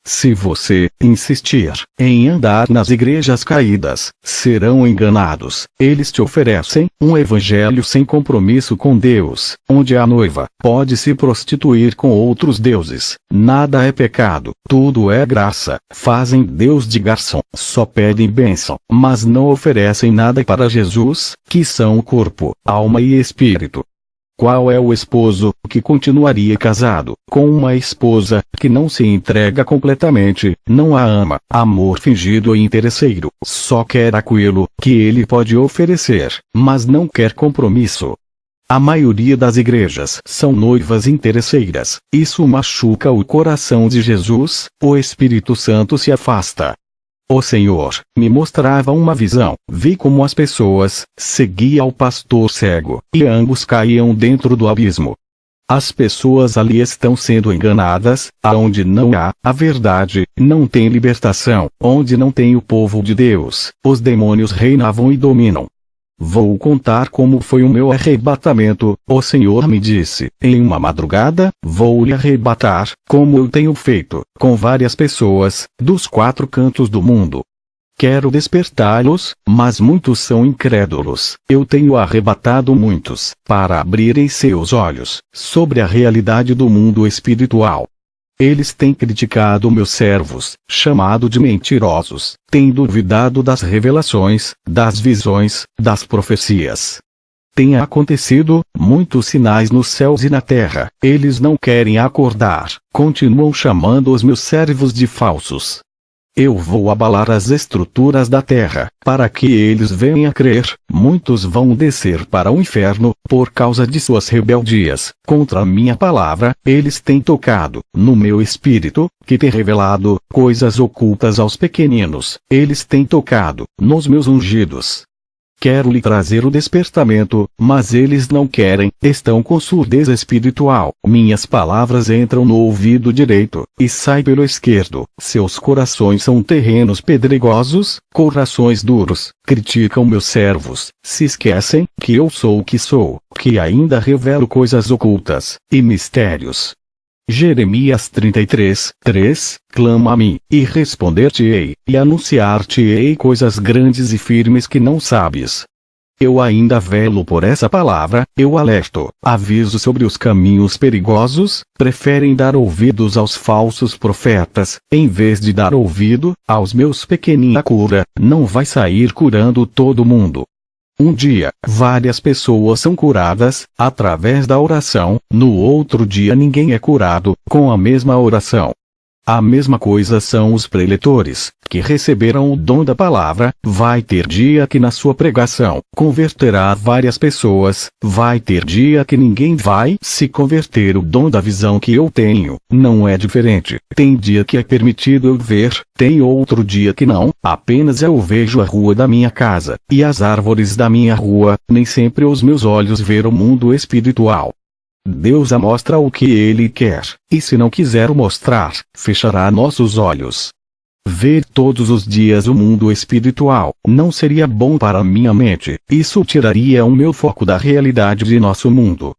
Se você insistir em andar nas igrejas caídas, serão enganados. Eles te oferecem um evangelho sem compromisso com Deus, onde a noiva pode se prostituir com outros deuses. Nada é pecado, tudo é graça. Fazem Deus de garçom, só pedem bênção, mas não oferecem nada para Jesus, que são o corpo, alma e espírito. Qual é o esposo que continuaria casado com uma esposa que não se entrega completamente, não a ama? Amor fingido e interesseiro, só quer aquilo que ele pode oferecer, mas não quer compromisso. A maioria das igrejas são noivas interesseiras. Isso machuca o coração de Jesus. O Espírito Santo se afasta. O Senhor me mostrava uma visão. Vi como as pessoas seguiam o pastor cego, e ambos caíam dentro do abismo. As pessoas ali estão sendo enganadas. Aonde não há a verdade, não tem libertação. Onde não tem o povo de Deus, os demônios reinavam e dominam. Vou contar como foi o meu arrebatamento. O Senhor me disse, em uma madrugada, vou lhe arrebatar, como eu tenho feito, com várias pessoas, dos 4 cantos do mundo. Quero despertá-los, mas muitos são incrédulos. Eu tenho arrebatado muitos, para abrirem seus olhos, sobre a realidade do mundo espiritual. Eles têm criticado meus servos, chamado de mentirosos, têm duvidado das revelações, das visões, das profecias. Tem acontecido muitos sinais nos céus e na terra. Eles não querem acordar, continuam chamando os meus servos de falsos. Eu vou abalar as estruturas da terra, para que eles venham a crer. Muitos vão descer para o inferno, por causa de suas rebeldias contra a minha palavra. Eles têm tocado no meu espírito, que tem revelado coisas ocultas aos pequeninos. Eles têm tocado nos meus ungidos. Quero lhe trazer o despertamento, mas eles não querem, estão com surdez espiritual. Minhas palavras entram no ouvido direito, e saem pelo esquerdo. Seus corações são terrenos pedregosos, corações duros, criticam meus servos, se esquecem que eu sou o que sou, que ainda revelo coisas ocultas, e mistérios. Jeremias 33, 3, clama a mim, e responder-te-ei, e anunciar-te-ei coisas grandes e firmes que não sabes. Eu ainda velo por essa palavra, eu alerto, aviso sobre os caminhos perigosos. Preferem dar ouvidos aos falsos profetas, em vez de dar ouvido aos meus pequeninos. A cura não vai sair curando todo mundo. Um dia, várias pessoas são curadas, através da oração. No outro dia ninguém é curado, com a mesma oração. A mesma coisa são os preletores, que receberam o dom da palavra. Vai ter dia que na sua pregação converterá várias pessoas, vai ter dia que ninguém vai se converter. O dom da visão que eu tenho não é diferente. Tem dia que é permitido eu ver, tem outro dia que não, apenas eu vejo a rua da minha casa, e as árvores da minha rua. Nem sempre os meus olhos veem o mundo espiritual. Deus mostra o que Ele quer, e se não quiser mostrar, fechará nossos olhos. Ver todos os dias o mundo espiritual não seria bom para minha mente, isso tiraria o meu foco da realidade de nosso mundo.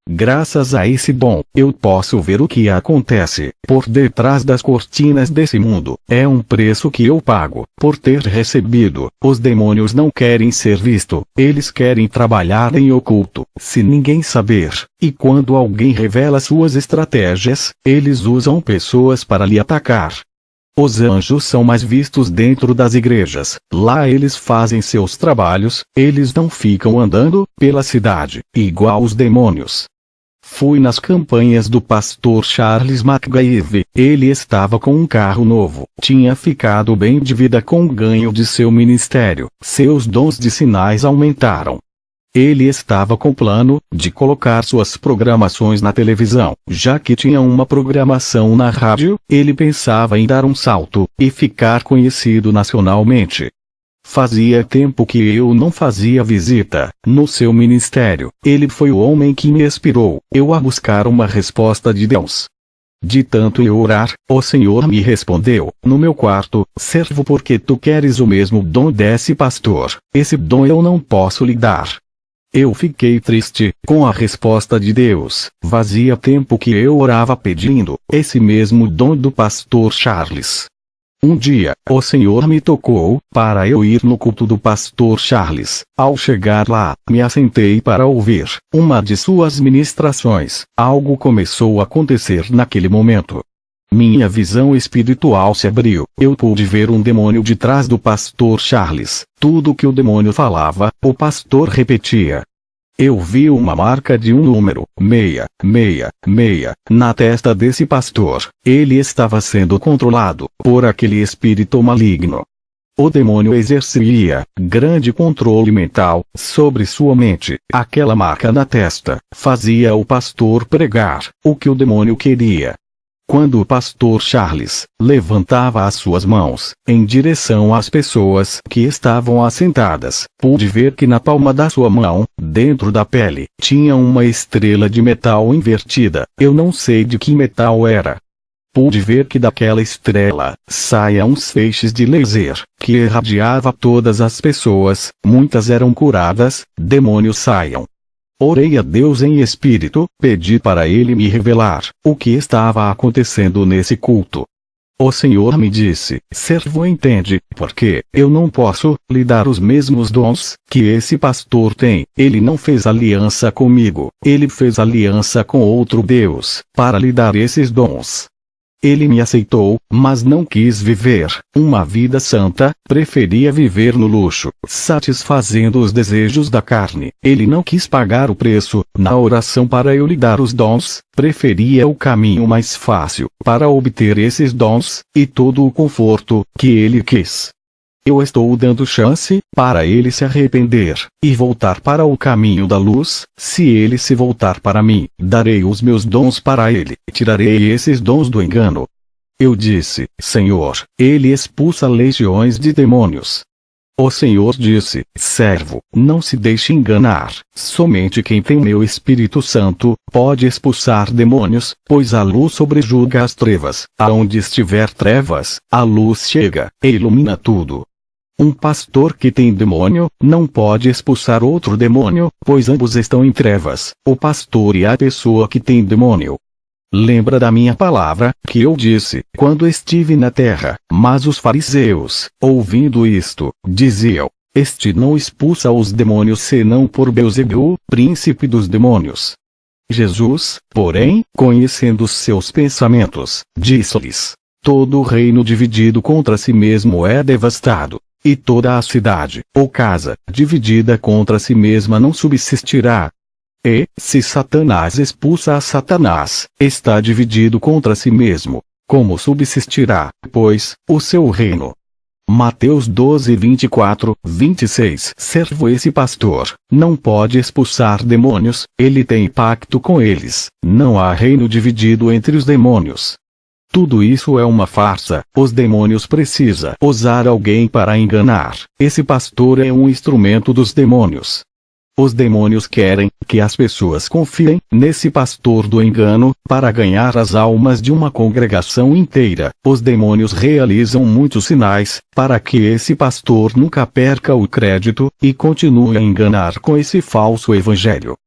Graças a esse dom, eu posso ver o que acontece por detrás das cortinas desse mundo. É um preço que eu pago por ter recebido. Os demônios não querem ser visto, eles querem trabalhar em oculto, se ninguém saber. E quando alguém revela suas estratégias, eles usam pessoas para lhe atacar. Os anjos são mais vistos dentro das igrejas. Lá eles fazem seus trabalhos, eles não ficam andando pela cidade, igual os demônios. Fui nas campanhas do pastor Charles McGaeve. Ele estava com um carro novo. Tinha ficado bem de vida com o ganho de seu ministério. Seus dons de sinais aumentaram. Ele estava com plano de colocar suas programações na televisão. Já que tinha uma programação na rádio, ele pensava em dar um salto e ficar conhecido nacionalmente. Fazia tempo que eu não fazia visita no seu ministério. Ele foi o homem que me inspirou a buscar uma resposta de Deus. De tanto eu orar, o Senhor me respondeu, no meu quarto: servo, porque tu queres o mesmo dom desse pastor. Esse dom eu não posso lhe dar. Eu fiquei triste com a resposta de Deus. Fazia tempo que eu orava pedindo esse mesmo dom do pastor Charles. Um dia, o Senhor me tocou para eu ir no culto do pastor Charles. Ao chegar lá, me assentei para ouvir uma de suas ministrações. Algo começou a acontecer naquele momento. Minha visão espiritual se abriu. Eu pude ver um demônio de trás do pastor Charles. Tudo que o demônio falava, o pastor repetia. Eu vi uma marca de um número, 666, na testa desse pastor. Ele estava sendo controlado por aquele espírito maligno. O demônio exercia grande controle mental sobre sua mente. Aquela marca na testa fazia o pastor pregar o que o demônio queria. Quando o pastor Charles levantava as suas mãos em direção às pessoas que estavam assentadas, pude ver que na palma da sua mão, dentro da pele, tinha uma estrela de metal invertida. Eu não sei de que metal era. Pude ver que daquela estrela saía uns feixes de laser, que irradiava todas as pessoas. Muitas eram curadas, demônios saiam. Orei a Deus em espírito, pedi para Ele me revelar o que estava acontecendo nesse culto. O Senhor me disse: servo, entende, porque eu não posso lhe dar os mesmos dons que esse pastor tem. Ele não fez aliança comigo, ele fez aliança com outro Deus, para lhe dar esses dons. Ele me aceitou, mas não quis viver uma vida santa, preferia viver no luxo, satisfazendo os desejos da carne. Ele não quis pagar o preço na oração para eu lhe dar os dons, preferia o caminho mais fácil para obter esses dons, e todo o conforto que ele quis. Eu estou dando chance para ele se arrepender e voltar para o caminho da luz. Se ele se voltar para mim, darei os meus dons para ele, tirarei esses dons do engano. Eu disse: Senhor, ele expulsa legiões de demônios. O Senhor disse: servo, não se deixe enganar. Somente quem tem meu Espírito Santo pode expulsar demônios, pois a luz sobrejuga as trevas. Aonde estiver trevas, a luz chega e ilumina tudo. Um pastor que tem demônio não pode expulsar outro demônio, pois ambos estão em trevas, o pastor e a pessoa que tem demônio. Lembra da minha palavra, que eu disse, quando estive na terra, mas os fariseus, ouvindo isto, diziam: este não expulsa os demônios senão por Beelzebul, príncipe dos demônios. Jesus, porém, conhecendo seus pensamentos, disse-lhes: todo reino dividido contra si mesmo é devastado. E toda a cidade, ou casa, dividida contra si mesma não subsistirá. E, se Satanás expulsa a Satanás, está dividido contra si mesmo. Como subsistirá, pois, o seu reino? Mateus 12, 24, 26. Servo esse pastor, não pode expulsar demônios, ele tem pacto com eles, não há reino dividido entre os demônios. Tudo isso é uma farsa, os demônios precisam usar alguém para enganar, esse pastor é um instrumento dos demônios. Os demônios querem que as pessoas confiem nesse pastor do engano, para ganhar as almas de uma congregação inteira. Os demônios realizam muitos sinais, para que esse pastor nunca perca o crédito, e continue a enganar com esse falso evangelho.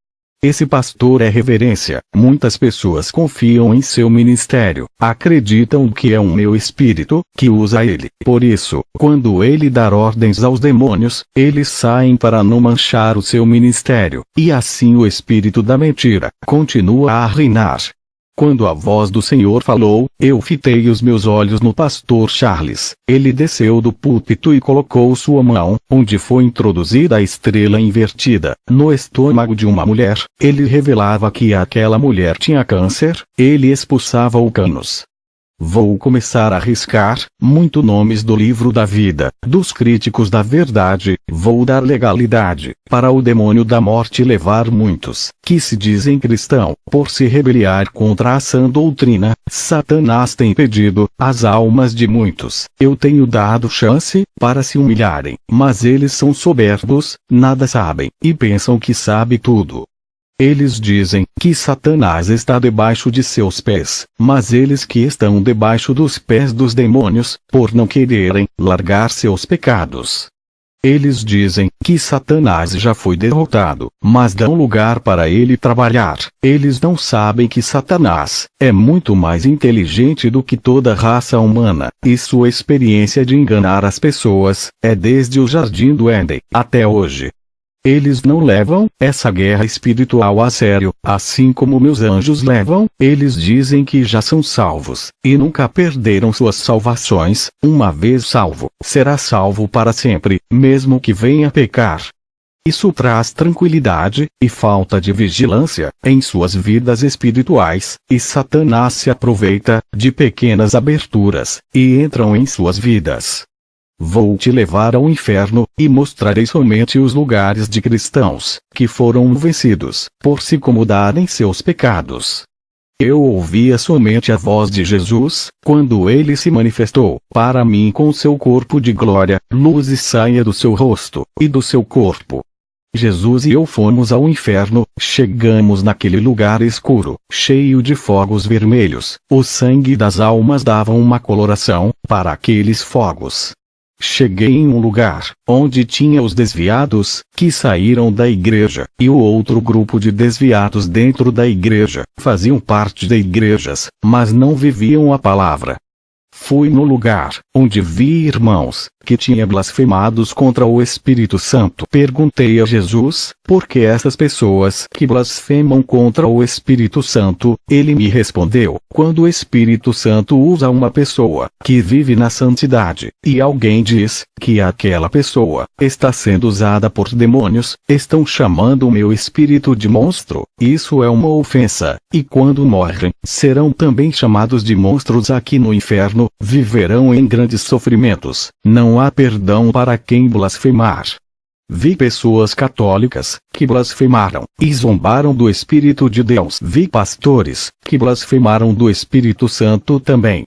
Esse pastor é reverência. Muitas pessoas confiam em seu ministério, acreditam que é um meu espírito, que usa ele. Por isso, quando ele dar ordens aos demônios, eles saem para não manchar o seu ministério, e assim o espírito da mentira continua a reinar. Quando a voz do Senhor falou, eu fitei os meus olhos no pastor Charles. Ele desceu do púlpito e colocou sua mão, onde foi introduzida a estrela invertida, no estômago de uma mulher. Ele revelava que aquela mulher tinha câncer, ele expulsava o cânus. Vou começar a riscar muito nomes do livro da vida, dos críticos da verdade, vou dar legalidade, para o demônio da morte levar muitos, que se dizem cristão, por se rebeliar contra a sã doutrina. Satanás tem pedido as almas de muitos, eu tenho dado chance, para se humilharem, mas eles são soberbos, nada sabem, e pensam que sabe tudo. Eles dizem que Satanás está debaixo de seus pés, mas eles que estão debaixo dos pés dos demônios, por não quererem largar seus pecados. Eles dizem que Satanás já foi derrotado, mas dão lugar para ele trabalhar. Eles não sabem que Satanás é muito mais inteligente do que toda a raça humana, e sua experiência de enganar as pessoas é desde o Jardim do Éden até hoje. Eles não levam essa guerra espiritual a sério, assim como meus anjos levam. Eles dizem que já são salvos, e nunca perderam suas salvações. Uma vez salvo, será salvo para sempre, mesmo que venha pecar. Isso traz tranquilidade, e falta de vigilância, em suas vidas espirituais, e Satanás se aproveita de pequenas aberturas, e entram em suas vidas. Vou te levar ao inferno, e mostrarei somente os lugares de cristãos, que foram vencidos, por se acomodarem seus pecados. Eu ouvia somente a voz de Jesus, quando ele se manifestou para mim com seu corpo de glória, luz e saia do seu rosto, e do seu corpo. Jesus e eu fomos ao inferno, chegamos naquele lugar escuro, cheio de fogos vermelhos, o sangue das almas dava uma coloração para aqueles fogos. Cheguei em um lugar, onde tinha os desviados, que saíram da igreja, e o outro grupo de desviados dentro da igreja, faziam parte de igrejas, mas não viviam a palavra. Fui no lugar, onde vi irmãos, que tinham blasfemados contra o Espírito Santo. Perguntei a Jesus, por que essas pessoas que blasfemam contra o Espírito Santo? Ele me respondeu, quando o Espírito Santo usa uma pessoa, que vive na santidade, e alguém diz, que aquela pessoa, está sendo usada por demônios, estão chamando o meu espírito de monstro, isso é uma ofensa, e quando morrem, serão também chamados de monstros aqui no inferno, viverão em grandes sofrimentos, não há perdão para quem blasfemar. Vi pessoas católicas, que blasfemaram, e zombaram do Espírito de Deus. Vi pastores, que blasfemaram do Espírito Santo também.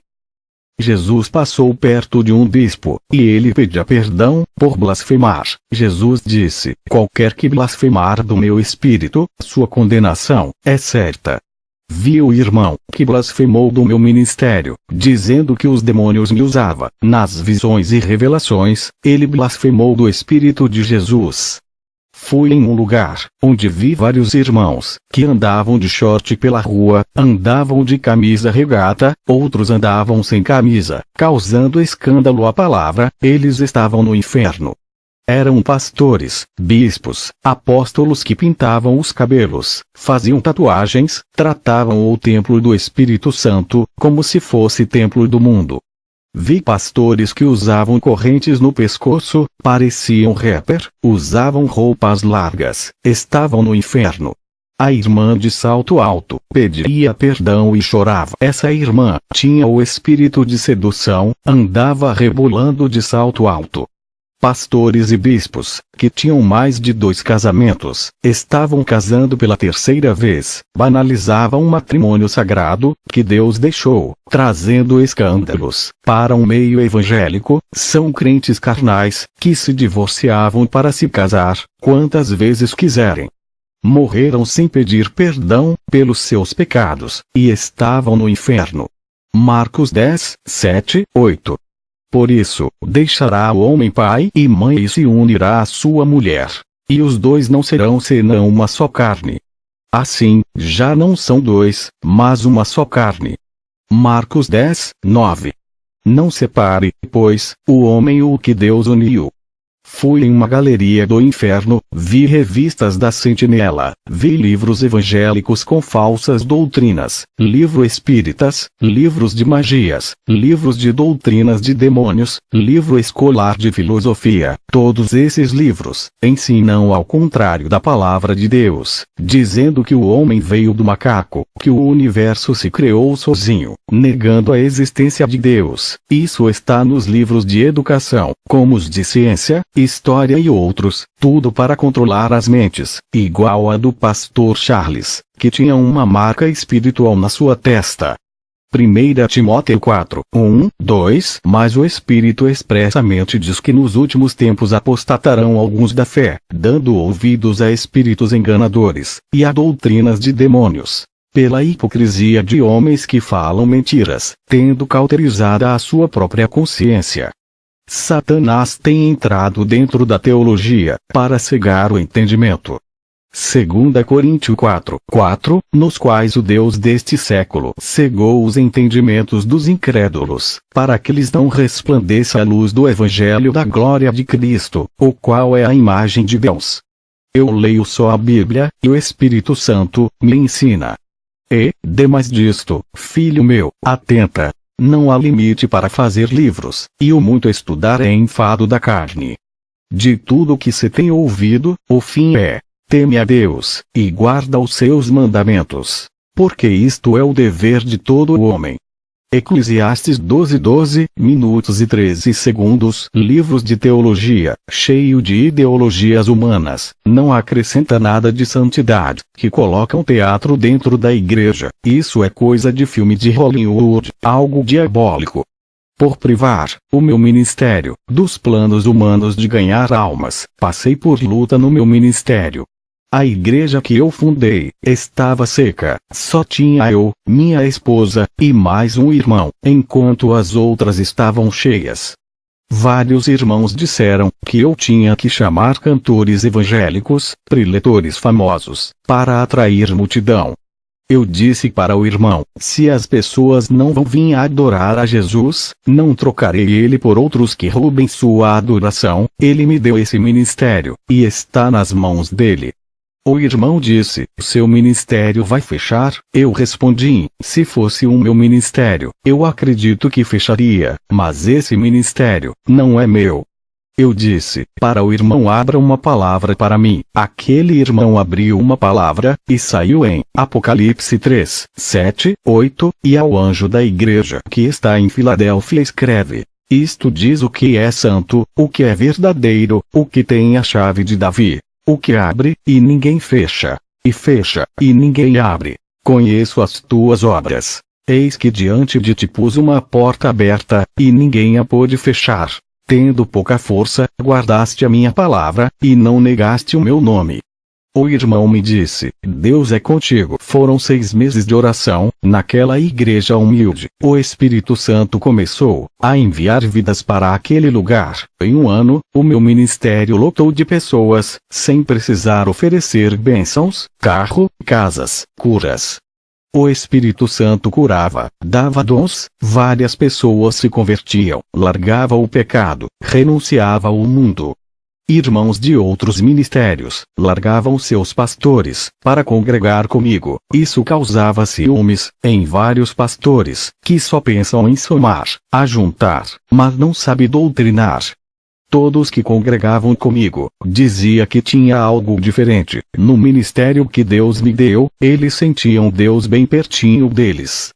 Jesus passou perto de um bispo, e ele pedia perdão, por blasfemar. Jesus disse, qualquer que blasfemar do meu Espírito, sua condenação, é certa. Vi o irmão, que blasfemou do meu ministério, dizendo que os demônios me usava, nas visões e revelações, ele blasfemou do Espírito de Jesus. Fui em um lugar, onde vi vários irmãos, que andavam de short pela rua, andavam de camisa regata, outros andavam sem camisa, causando escândalo à palavra, eles estavam no inferno. Eram pastores, bispos, apóstolos que pintavam os cabelos, faziam tatuagens, tratavam o templo do Espírito Santo, como se fosse templo do mundo. Vi pastores que usavam correntes no pescoço, pareciam rapper, usavam roupas largas, estavam no inferno. A irmã de salto alto pedia perdão e chorava. Essa irmã tinha o espírito de sedução, andava rebolando de salto alto. Pastores e bispos, que tinham mais de 2 casamentos, estavam casando pela 3ª vez, banalizavam um matrimônio sagrado, que Deus deixou, trazendo escândalos para um meio evangélico. São crentes carnais, que se divorciavam para se casar, quantas vezes quiserem. Morreram sem pedir perdão pelos seus pecados, e estavam no inferno. Marcos 10, 7, 8. Por isso, deixará o homem pai e mãe e se unirá à sua mulher. E os dois não serão senão uma só carne. Assim, já não são 2, mas uma só carne. Marcos 10, 9. Não separe, pois, o homem o que Deus uniu. Fui em uma galeria do inferno, vi revistas da Sentinela, vi livros evangélicos com falsas doutrinas, livros espíritas, livros de magias, livros de doutrinas de demônios, livro escolar de filosofia. Todos esses livros ensinam ao contrário da palavra de Deus, dizendo que o homem veio do macaco, que o universo se criou sozinho, negando a existência de Deus. Isso está nos livros de educação, como os de ciência, história e outros, tudo para controlar as mentes, igual a do pastor Charles, que tinha uma marca espiritual na sua testa. 1 Timóteo 4, 1, 2. Mas o Espírito expressamente diz que nos últimos tempos apostatarão alguns da fé, dando ouvidos a espíritos enganadores, e a doutrinas de demônios, pela hipocrisia de homens que falam mentiras, tendo cauterizada a sua própria consciência. Satanás tem entrado dentro da teologia, para cegar o entendimento. 2 Coríntios 4, 4, nos quais o Deus deste século cegou os entendimentos dos incrédulos, para que lhes não resplandeça a luz do Evangelho da glória de Cristo, o qual é a imagem de Deus. Eu leio só a Bíblia, e o Espírito Santo me ensina. E, demais disto, filho meu, atenta. Não há limite para fazer livros, e o muito estudar é enfado da carne. De tudo o que se tem ouvido, o fim é: teme a Deus, e guarda os seus mandamentos, porque isto é o dever de todo o homem. Eclesiastes 12, 12 minutos e 13 segundos. Livros de teologia, cheio de ideologias humanas, não acrescenta nada de santidade, que colocam teatro dentro da igreja. Isso é coisa de filme de Hollywood, algo diabólico. Por privar o meu ministério dos planos humanos de ganhar almas, passei por luta no meu ministério. A igreja que eu fundei estava seca, só tinha eu, minha esposa, e mais um irmão, enquanto as outras estavam cheias. Vários irmãos disseram que eu tinha que chamar cantores evangélicos, preletores famosos, para atrair multidão. Eu disse para o irmão: se as pessoas não vão vir adorar a Jesus, não trocarei ele por outros que roubem sua adoração. Ele me deu esse ministério, e está nas mãos dele. O irmão disse: seu ministério vai fechar? Eu respondi: se fosse o meu ministério, eu acredito que fecharia, mas esse ministério não é meu. Eu disse para o irmão: abra uma palavra para mim. Aquele irmão abriu uma palavra, e saiu em Apocalipse 3, 7, 8, e ao anjo da igreja que está em Filadélfia escreve: isto diz o que é santo, o que é verdadeiro, o que tem a chave de Davi. O que abre, e ninguém fecha, e fecha, e ninguém abre. Conheço as tuas obras. Eis que diante de ti pus uma porta aberta, e ninguém a pôde fechar. Tendo pouca força, guardaste a minha palavra, e não negaste o meu nome. O irmão me disse: Deus é contigo. Foram 6 meses de oração, naquela igreja humilde. O Espírito Santo começou a enviar vidas para aquele lugar. Em um ano, o meu ministério lotou de pessoas, sem precisar oferecer bênçãos, carro, casas, curas. O Espírito Santo curava, dava dons, várias pessoas se convertiam, largava o pecado, renunciava ao mundo. Irmãos de outros ministérios largavam seus pastores para congregar comigo. Isso causava ciúmes em vários pastores que só pensam em somar, ajuntar, mas não sabem doutrinar. Todos que congregavam comigo, dizia que tinha algo diferente. No ministério que Deus me deu, eles sentiam Deus bem pertinho deles.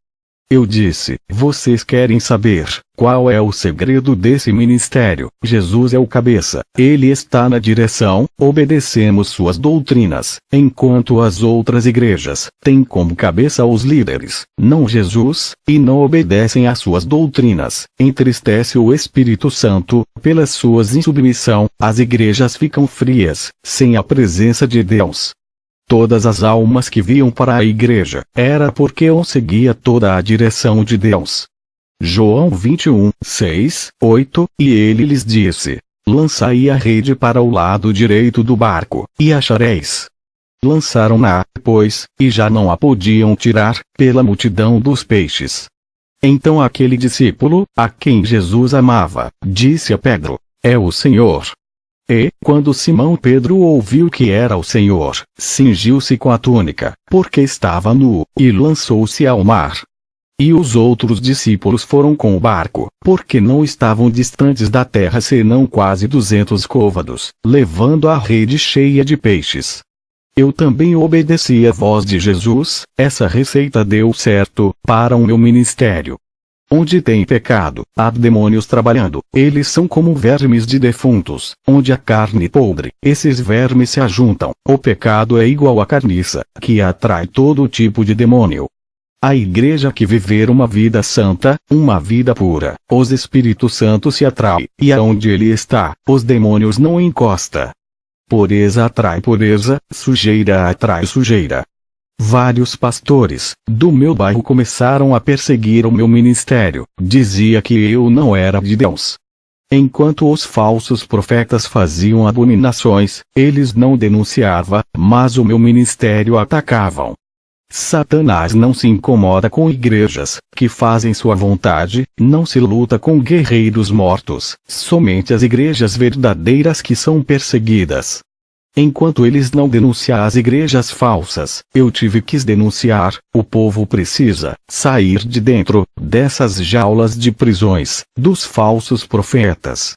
Eu disse, vocês querem saber qual é o segredo desse ministério? Jesus é o cabeça, ele está na direção, obedecemos suas doutrinas, enquanto as outras igrejas têm como cabeça os líderes, não Jesus, e não obedecem às suas doutrinas. Entristece o Espírito Santo, pelas suas insubmissão, as igrejas ficam frias, sem a presença de Deus. Todas as almas que viam para a igreja, era porque eu seguia toda a direção de Deus. João 21, 6, 8, e ele lhes disse, lançai a rede para o lado direito do barco, e achareis. Lançaram-na, pois, e já não a podiam tirar, pela multidão dos peixes. Então aquele discípulo, a quem Jesus amava, disse a Pedro, é o Senhor. E, quando Simão Pedro ouviu que era o Senhor, cingiu-se com a túnica, porque estava nu, e lançou-se ao mar. E os outros discípulos foram com o barco, porque não estavam distantes da terra senão quase 200 côvados, levando a rede cheia de peixes. Eu também obedeci à voz de Jesus, essa receita deu certo, para o meu ministério. Onde tem pecado, há demônios trabalhando, eles são como vermes de defuntos, onde há carne podre, esses vermes se ajuntam, o pecado é igual à carniça, que atrai todo tipo de demônio. A igreja que viver uma vida santa, uma vida pura, os Espíritos Santos se atrai, e aonde ele está, os demônios não encosta. Pureza atrai pureza, sujeira atrai sujeira. Vários pastores do meu bairro começaram a perseguir o meu ministério, dizia que eu não era de Deus. Enquanto os falsos profetas faziam abominações, eles não denunciavam, mas o meu ministério atacavam. Satanás não se incomoda com igrejas que fazem sua vontade, não se luta com guerreiros mortos, somente as igrejas verdadeiras que são perseguidas. Enquanto eles não denunciam as igrejas falsas, eu tive que denunciar, o povo precisa sair de dentro dessas jaulas de prisões, dos falsos profetas.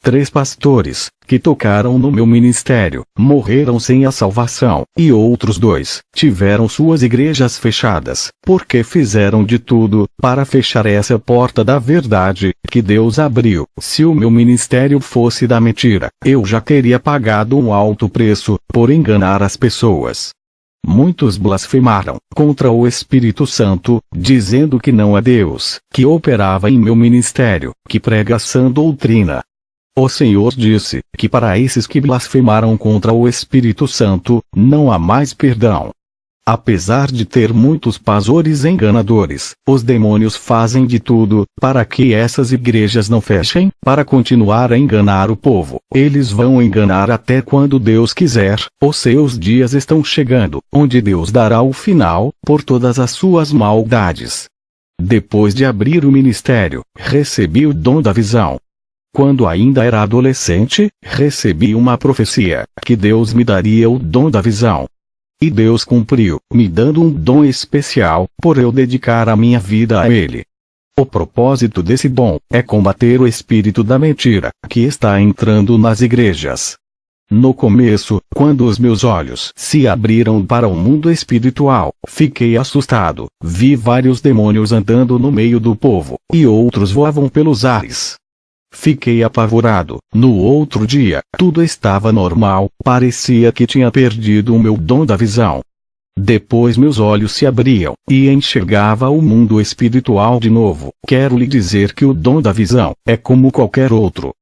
3 pastores, que tocaram no meu ministério, morreram sem a salvação, e outros 2, tiveram suas igrejas fechadas, porque fizeram de tudo, para fechar essa porta da verdade, que Deus abriu. Se o meu ministério fosse da mentira, eu já teria pagado um alto preço, por enganar as pessoas. Muitos blasfemaram contra o Espírito Santo, dizendo que não é Deus, que operava em meu ministério, que prega sã doutrina. O Senhor disse que para esses que blasfemaram contra o Espírito Santo, não há mais perdão. Apesar de ter muitos pastores enganadores, os demônios fazem de tudo para que essas igrejas não fechem, para continuar a enganar o povo. Eles vão enganar até quando Deus quiser, os seus dias estão chegando, onde Deus dará o final, por todas as suas maldades. Depois de abrir o ministério, recebi o dom da visão. Quando ainda era adolescente, recebi uma profecia, que Deus me daria o dom da visão. E Deus cumpriu, me dando um dom especial, por eu dedicar a minha vida a Ele. O propósito desse dom, é combater o espírito da mentira, que está entrando nas igrejas. No começo, quando os meus olhos se abriram para o mundo espiritual, fiquei assustado, vi vários demônios andando no meio do povo, e outros voavam pelos ares. Fiquei apavorado. No outro dia, tudo estava normal, parecia que tinha perdido o meu dom da visão. Depois meus olhos se abriam, e enxergava o mundo espiritual de novo. Quero lhe dizer que o dom da visão, é como qualquer outro.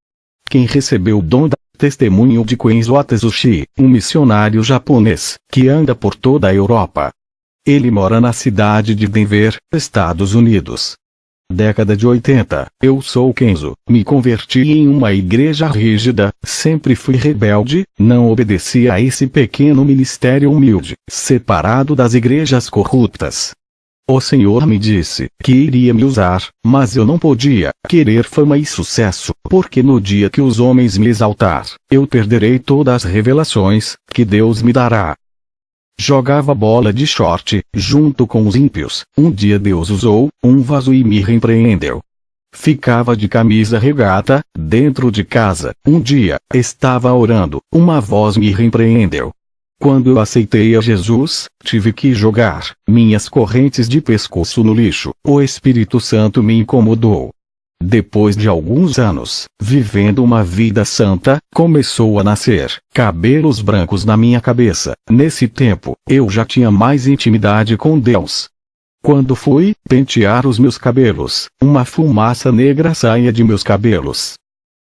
Quem recebeu o dom da testemunho de Kenzo Atsushi, um missionário japonês, que anda por toda a Europa. Ele mora na cidade de Denver, Estados Unidos. Década de 80, eu sou Kenzo, me converti em uma igreja rígida, sempre fui rebelde, não obedecia a esse pequeno ministério humilde, separado das igrejas corruptas. O Senhor me disse que iria me usar, mas eu não podia querer fama e sucesso, porque no dia que os homens me exaltar, eu perderei todas as revelações que Deus me dará. Jogava bola de short, junto com os ímpios. Um dia Deus usou um vaso e me repreendeu. Ficava de camisa regata, dentro de casa. Um dia, estava orando, uma voz me repreendeu. Quando eu aceitei a Jesus, tive que jogar minhas correntes de pescoço no lixo. O Espírito Santo me incomodou. Depois de alguns anos, vivendo uma vida santa, começou a nascer cabelos brancos na minha cabeça. Nesse tempo, eu já tinha mais intimidade com Deus. Quando fui pentear os meus cabelos, uma fumaça negra saía de meus cabelos.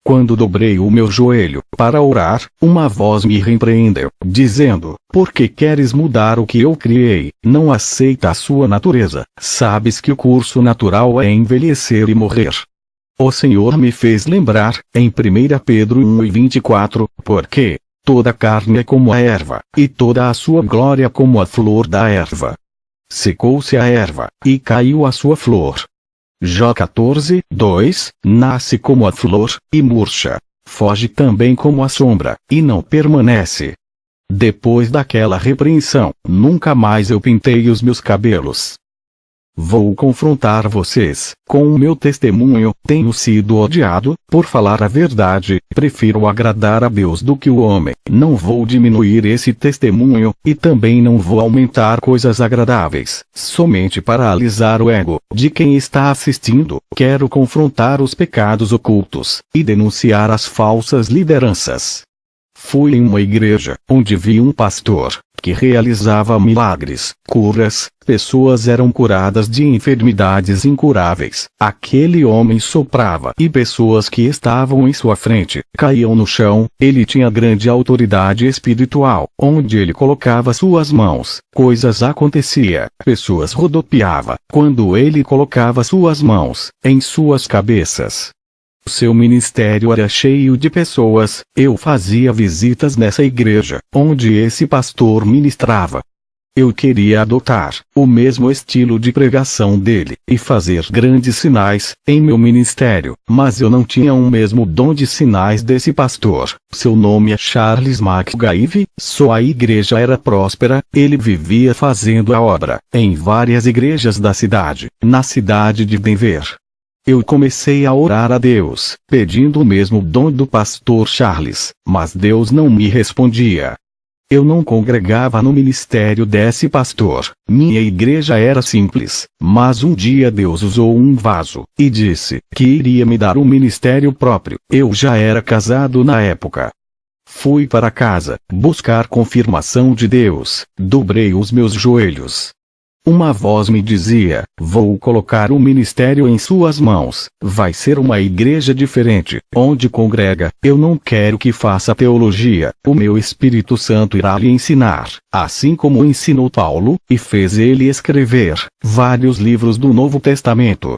Quando dobrei o meu joelho para orar, uma voz me repreendeu, dizendo: por que queres mudar o que eu criei? Não aceita a sua natureza. Sabes que o curso natural é envelhecer e morrer. O Senhor me fez lembrar, em 1 Pedro 1:24, porque toda carne é como a erva, e toda a sua glória como a flor da erva. Secou-se a erva, e caiu a sua flor. Jó 14:2, nasce como a flor, e murcha. Foge também como a sombra, e não permanece. Depois daquela repreensão, nunca mais eu pintei os meus cabelos. Vou confrontar vocês com o meu testemunho. Tenho sido odiado por falar a verdade. Prefiro agradar a Deus do que o homem. Não vou diminuir esse testemunho, e também não vou aumentar coisas agradáveis, somente para alisar o ego de quem está assistindo. Quero confrontar os pecados ocultos e denunciar as falsas lideranças. Fui em uma igreja, onde vi um pastor que realizava milagres, curas, pessoas eram curadas de enfermidades incuráveis. Aquele homem soprava e pessoas que estavam em sua frente caíam no chão. Ele tinha grande autoridade espiritual. Onde ele colocava suas mãos, coisas acontecia. Pessoas rodopiavam quando ele colocava suas mãos em suas cabeças. Seu ministério era cheio de pessoas. Eu fazia visitas nessa igreja, onde esse pastor ministrava. Eu queria adotar o mesmo estilo de pregação dele, e fazer grandes sinais em meu ministério, mas eu não tinha o mesmo dom de sinais desse pastor. Seu nome é Charles McGive. Sua igreja era próspera, ele vivia fazendo a obra em várias igrejas da cidade, na cidade de Denver. Eu comecei a orar a Deus, pedindo o mesmo dom do pastor Charles, mas Deus não me respondia. Eu não congregava no ministério desse pastor. Minha igreja era simples, mas um dia Deus usou um vaso, e disse que iria me dar um ministério próprio. Eu já era casado na época. Fui para casa, buscar confirmação de Deus, dobrei os meus joelhos. Uma voz me dizia: vou colocar o ministério em suas mãos. Vai ser uma igreja diferente, onde congrega. Eu não quero que faça teologia. O meu Espírito Santo irá lhe ensinar, assim como ensinou Paulo, e fez ele escrever vários livros do Novo Testamento.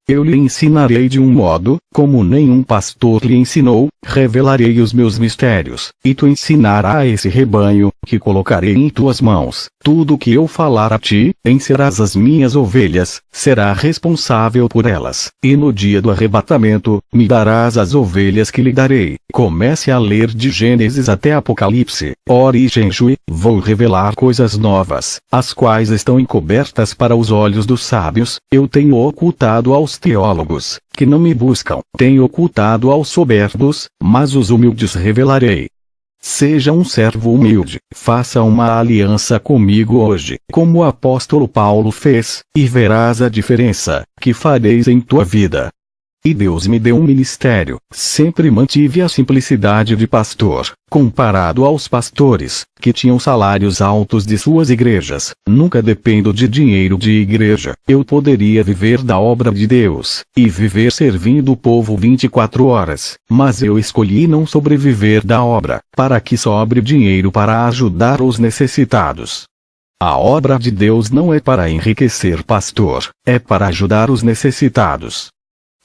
Eu lhe ensinarei de um modo, como nenhum pastor lhe ensinou, revelarei os meus mistérios, e tu ensinarás a esse rebanho, que colocarei em tuas mãos. Tudo o que eu falar a ti, serás as minhas ovelhas, será responsável por elas, e no dia do arrebatamento, me darás as ovelhas que lhe darei. Comece a ler de Gênesis até Apocalipse. Ore e jejue, vou revelar coisas novas, as quais estão encobertas para os olhos dos sábios. Eu tenho ocultado aos teólogos, que não me buscam. Tenho ocultado aos soberbos, mas os humildes revelarei. Seja um servo humilde, faça uma aliança comigo hoje, como o apóstolo Paulo fez, e verás a diferença que fareis em tua vida. E Deus me deu um ministério. Sempre mantive a simplicidade de pastor, comparado aos pastores, que tinham salários altos de suas igrejas. Nunca dependo de dinheiro de igreja. Eu poderia viver da obra de Deus, e viver servindo o povo 24 horas, mas eu escolhi não sobreviver da obra, para que sobre dinheiro para ajudar os necessitados. A obra de Deus não é para enriquecer pastor, é para ajudar os necessitados.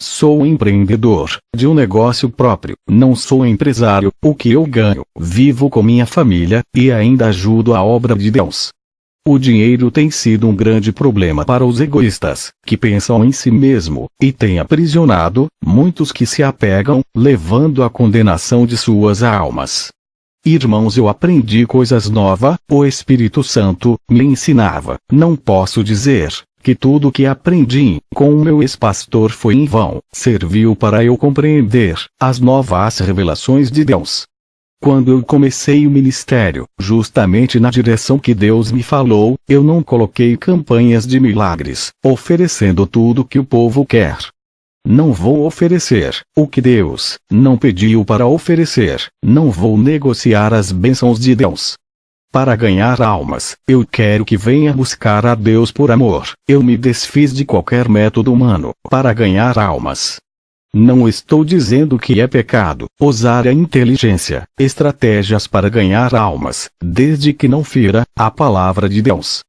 Sou empreendedor, de um negócio próprio, não sou empresário. O que eu ganho, vivo com minha família, e ainda ajudo a obra de Deus. O dinheiro tem sido um grande problema para os egoístas, que pensam em si mesmo, e tem aprisionado muitos que se apegam, levando à condenação de suas almas. Irmãos, eu aprendi coisas novas, o Espírito Santo me ensinava. Não posso dizer que tudo o que aprendi com o meu ex-pastor foi em vão, serviu para eu compreender as novas revelações de Deus. Quando eu comecei o ministério, justamente na direção que Deus me falou, eu não coloquei campanhas de milagres, oferecendo tudo o que o povo quer. Não vou oferecer o que Deus não pediu para oferecer, não vou negociar as bênçãos de Deus. Para ganhar almas, eu quero que venha buscar a Deus por amor. Eu me desfiz de qualquer método humano para ganhar almas. Não estou dizendo que é pecado usar a inteligência, estratégias para ganhar almas, desde que não fira a palavra de Deus.